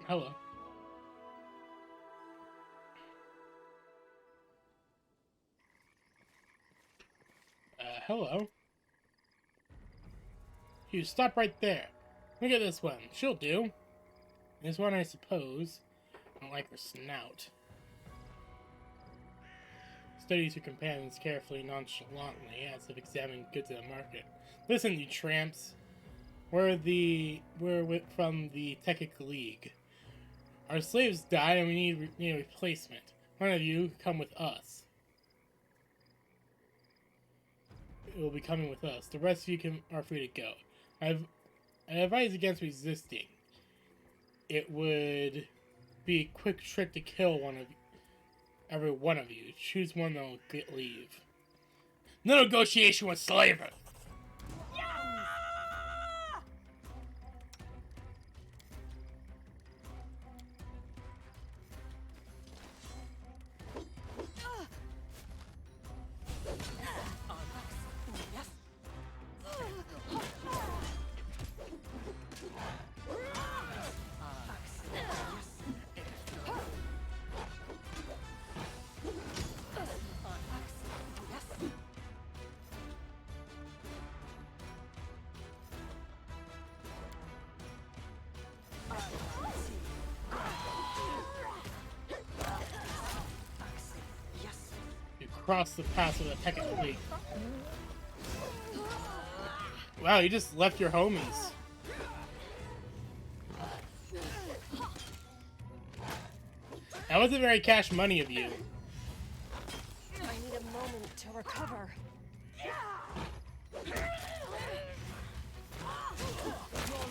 Hello. Hello. You stop right there. Look at this one. She'll do. This one, I suppose. I don't like her snout. Studies her companions carefully, nonchalantly, as if examining goods in the market. Listen, you tramps. We're from the Tekik League. Our slaves died and we need a replacement. One of you come with us. It will be coming with us. The rest of you are free to go. I advise against resisting. It would be a quick trick to kill every one of you. Choose one that will get leave. No negotiation with slavery! Across the pass of the Tekik League. Wow, you just left your homies. That wasn't very cash money of you. I need a moment to recover. Your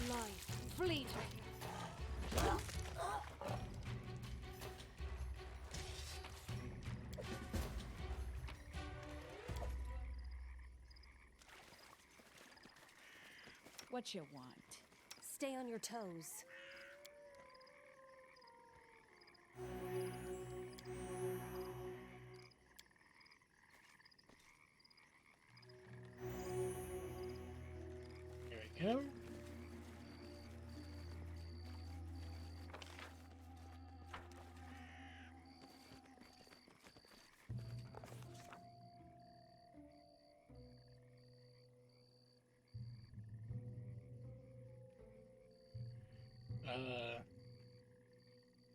life, fleeting. What you want? Stay on your toes. There we go.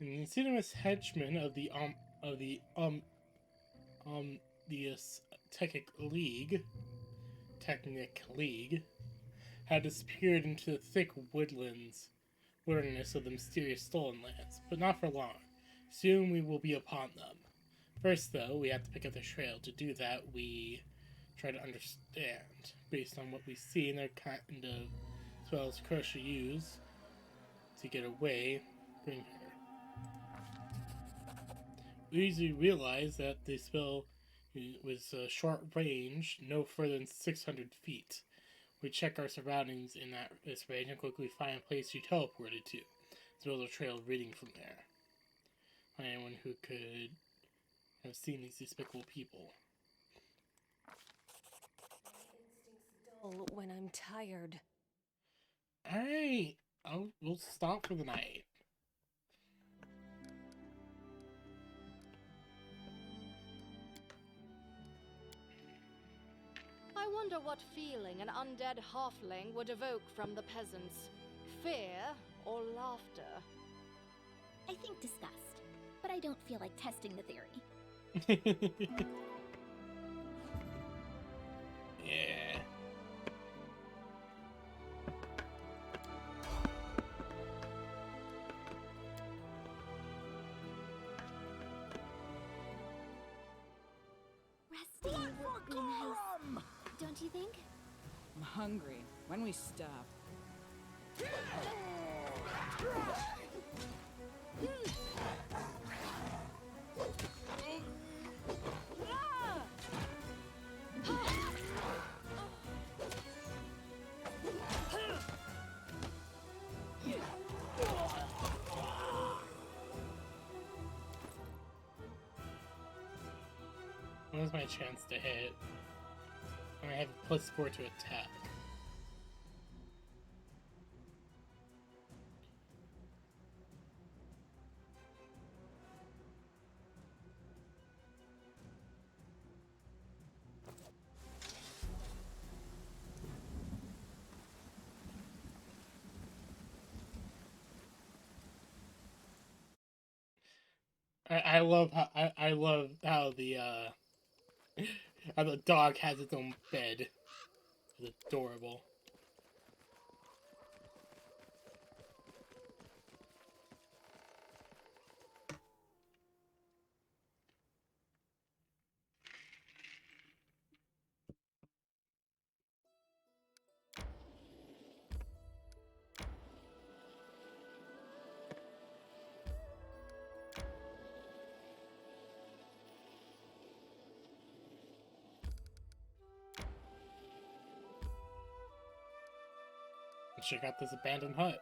An insidious henchman of the Tekik League had disappeared into the thick wilderness of the mysterious Stolen Lands, but not for long. Soon we will be upon them. First, though, we have to pick up the trail. To do that, we try to understand, based on what we see in their kind of spells Crusher use to get away, bring her. We easily realize that the spell was short range, no further than 600 feet. We check our surroundings in this range and quickly find a place to teleported to, as well as a trail leading from there. Find anyone who could have seen these despicable people. My instincts dull when I'm tired. Alright, we'll stop for the night. I wonder what feeling an undead halfling would evoke from the peasants. Fear or laughter? I think disgust, but I don't feel like testing the theory. Yeah. think? I'm hungry. When we stop? Where's my chance to hit? I have +4 to attack. I love how the how the dog has its own bed. It's adorable. Check out this abandoned hut.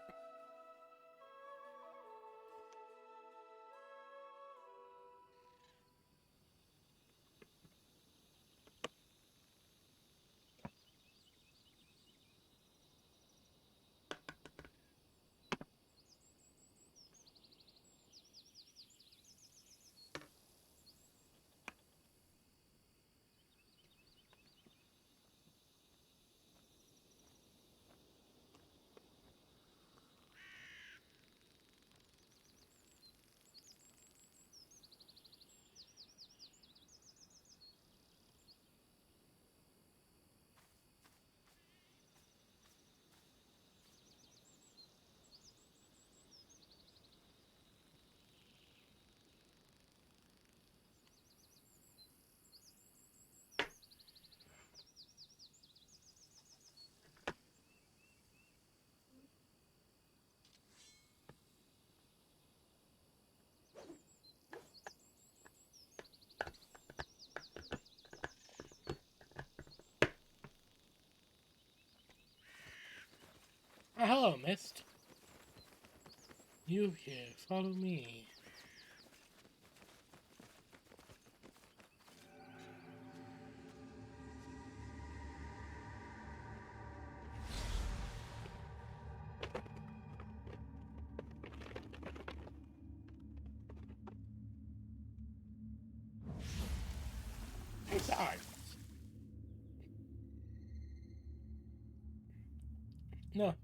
Oh, hello, Mist. You here, follow me. Sorry. No,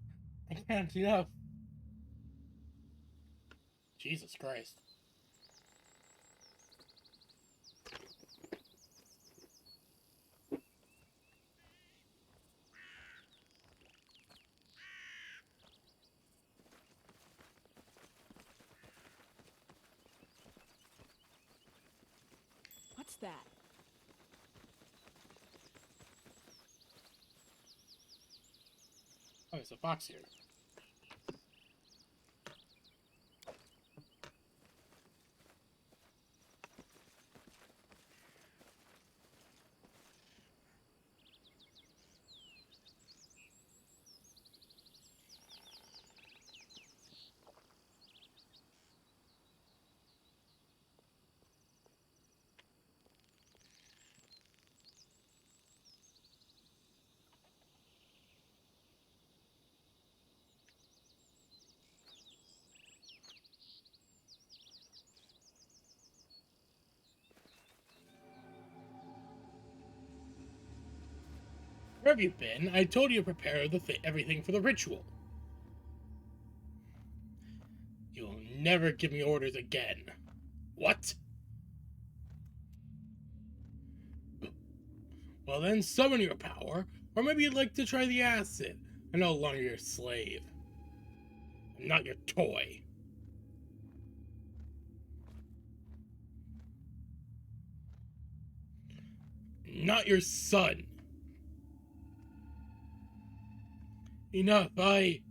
I can't, enough. Jesus Christ. What's that? Oh, there's a fox here. Where have you been? I told you to prepare everything for the ritual. You'll never give me orders again. What? Well then, summon your power, or maybe you'd like to try the acid. I'm no longer your slave. I'm not your toy. Not your son. Enough, I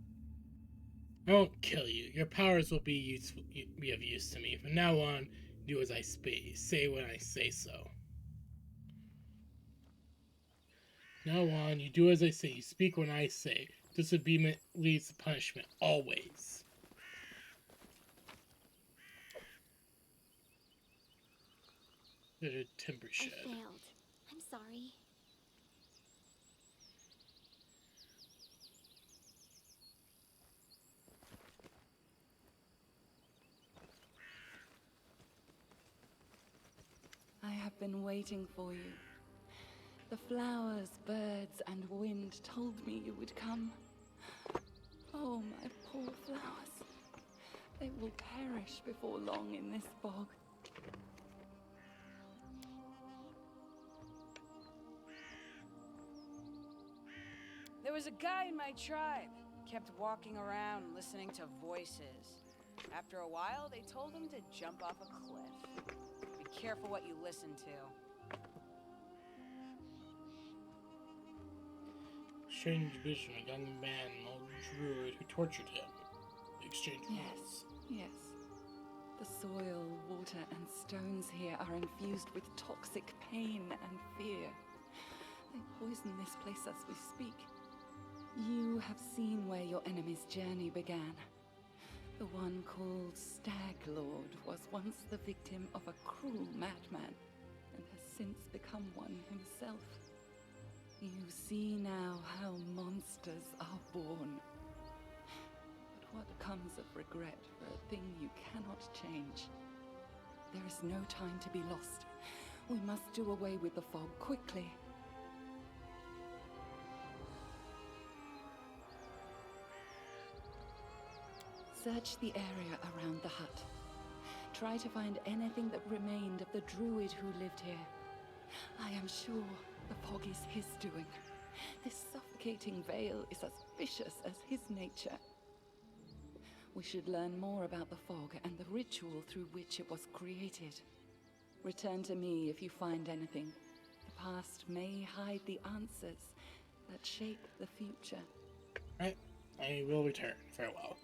won't kill you. Your powers will be of use to me. From now on, do as I say when I say so. Now on, you do as I say, you speak when I say. Disobedience leads to punishment, always. There's a timber shed. I failed. I'm sorry. I have been waiting for you. The flowers, birds, and wind told me you would come. Oh, my poor flowers. They will perish before long in this bog. There was a guy in my tribe. Kept walking around listening to voices. After a while, they told him to jump off a cliff. Be careful what you listen to. Strange vision, a young man, an old druid who tortured him. They exchanged words. Yes. The soil, water, and stones here are infused with toxic pain and fear. They poison this place as we speak. You have seen where your enemy's journey began. The one called Stag Lord was once the victim of a cruel madman, and has since become one himself. You see now how monsters are born. But what comes of regret for a thing you cannot change? There is no time to be lost. We must do away with the fog quickly. Search the area around the hut. Try to find anything that remained of the druid who lived here. I am sure the fog is his doing. This suffocating veil is as vicious as his nature. We should learn more about the fog and the ritual through which it was created. Return to me if you find anything. The past may hide the answers that shape the future. Right. I will return. Farewell.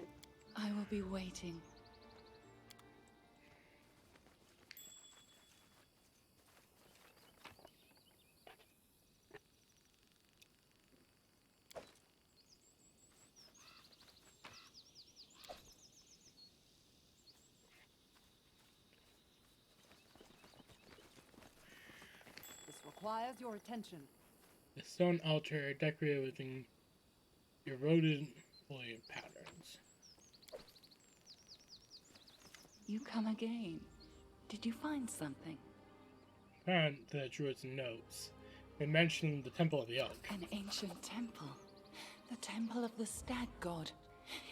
I will be waiting. This requires your attention. The stone altar decorated with eroded foliage patterns. You come again. Did you find something? Found the druid's notes. They mentioned the Temple of the Elk. An ancient temple. The Temple of the Stag God.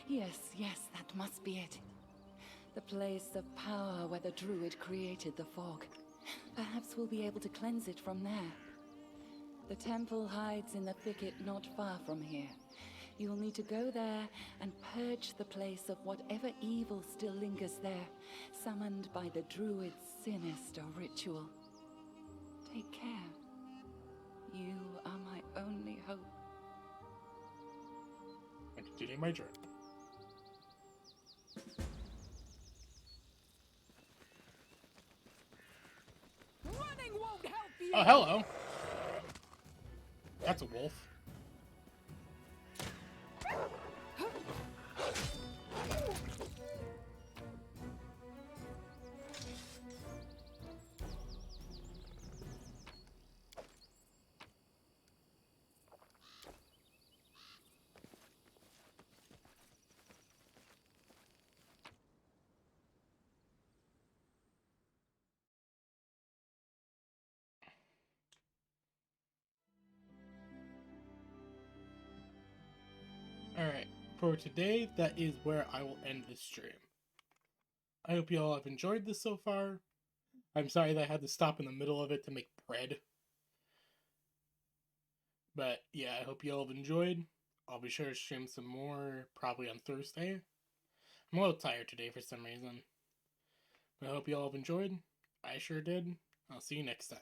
Yes, that must be it. The place of power where the druid created the fog. Perhaps we'll be able to cleanse it from there. The temple hides in the thicket not far from here. You'll need to go there and purge the place of whatever evil still lingers there, summoned by the druid's sinister ritual. Take care. You are my only hope. I'm continuing my journey. Running won't help you! Oh, hello. That's a wolf. Alright, for today, that is where I will end this stream. I hope you all have enjoyed this so far. I'm sorry that I had to stop in the middle of it to make bread. But yeah, I hope you all have enjoyed. I'll be sure to stream some more, probably on Thursday. I'm a little tired today for some reason. But I hope you all have enjoyed. I sure did. I'll see you next time.